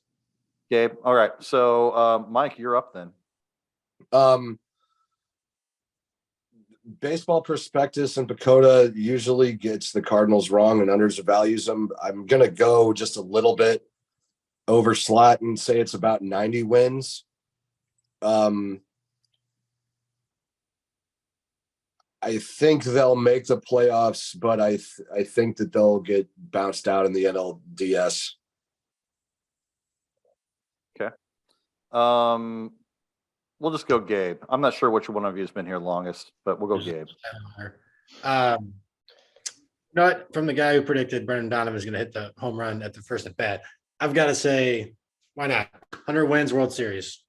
Speaker 1: Gabe. All right. So Mike, you're up then.
Speaker 5: Baseball Prospectus and Pacoda usually gets the Cardinals wrong and undervalues them. I'm gonna go just a little bit over slot and say it's about 90 wins. I think they'll make the playoffs, but I think that they'll get bounced out in the NLDS.
Speaker 1: Okay. We'll just go Gabe. I'm not sure which one of you has been here longest, but we'll go Gabe.
Speaker 3: Not from the guy who predicted Brendan Donovan is going to hit the home run at the first at bat. I've got to say, why not? 100 wins, World Series.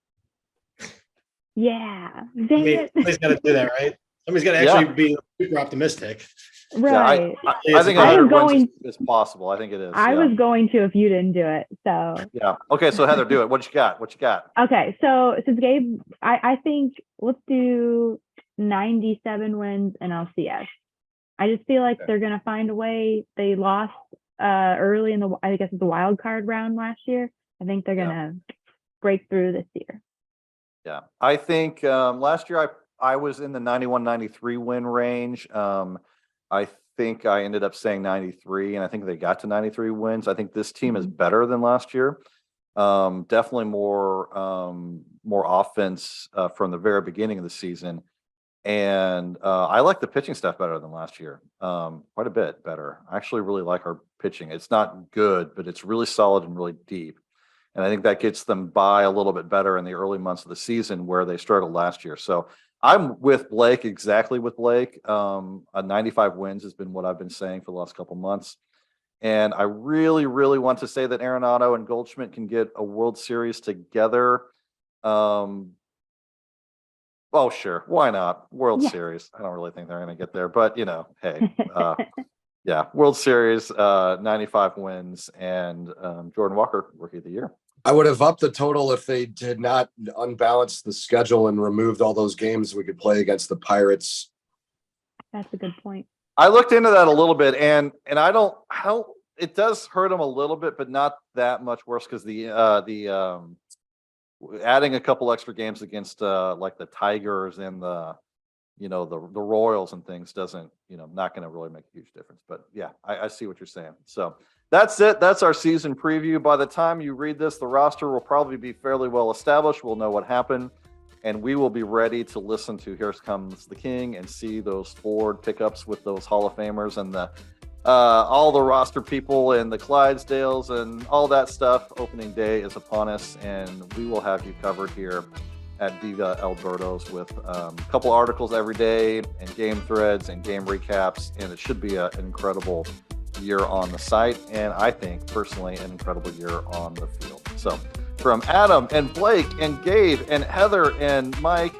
Speaker 4: Yeah. Dang it.
Speaker 3: Somebody's got to do that, right? Somebody's got to actually be super optimistic.
Speaker 4: Right.
Speaker 1: Yeah, I think
Speaker 4: I was
Speaker 1: 100 wins
Speaker 4: going-
Speaker 1: is possible. I think it is.
Speaker 4: I
Speaker 1: yeah.
Speaker 4: was going to if you didn't do it. So
Speaker 1: Yeah. Okay. So Heather, do it. What you got? What you got?
Speaker 4: okay. So since Gabe, I think let's do 97 wins in LCS. I just feel like they're gonna find a way. They lost early in the the wild card round last year. I think they're gonna break through this year.
Speaker 1: Yeah. I think last year I was in the 91-93 win range. I think I ended up saying 93, and I think they got to 93 wins. I think this team is better than last year. Definitely more offense from the very beginning of the season. And I like the pitching stuff better than last year. Quite a bit better. I actually really like our pitching. It's not good, but it's really solid and really deep. And I think that gets them by a little bit better in the early months of the season where they struggled last year. So I'm with Blake, exactly with Blake. A 95 wins has been what I've been saying for the last couple months. And I really, really want to say that Arenado and Goldschmidt can get a World Series together. Oh, sure. Why not? World
Speaker 4: Yeah.
Speaker 1: Series. I don't really think they're going to get there, but hey, yeah, World Series, 95 wins, and Jordan Walker, Rookie of the Year.
Speaker 5: I would have upped the total if they did not unbalance the schedule and removed all those games we could play against the Pirates.
Speaker 4: That's a good point.
Speaker 1: I looked into that a little bit, and I don't. It does hurt them a little bit, but not that much worse because the adding a couple extra games against like the Tigers and the Royals and things doesn't not going to really make a huge difference. But yeah, I see what you're saying. So that's it. That's our season preview. By the time you read this, the roster will probably be fairly well established. We'll know what happened, and we will be ready to listen to Here Comes the King and see those forward pickups with those Hall of Famers and the all the roster people and the Clydesdales and all that stuff. Opening day is upon us, and we will have you covered here at Viva El Birdos with a couple articles every day and game threads and game recaps, and it should be an incredible year on the site, and I think personally an incredible year on the field. So from Adam and Blake and Gabe and Heather and Mike,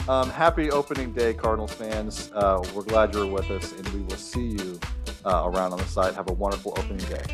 Speaker 1: happy opening day, Cardinals fans. We're glad you're with us, and we will see you around on the site. Have a wonderful opening day.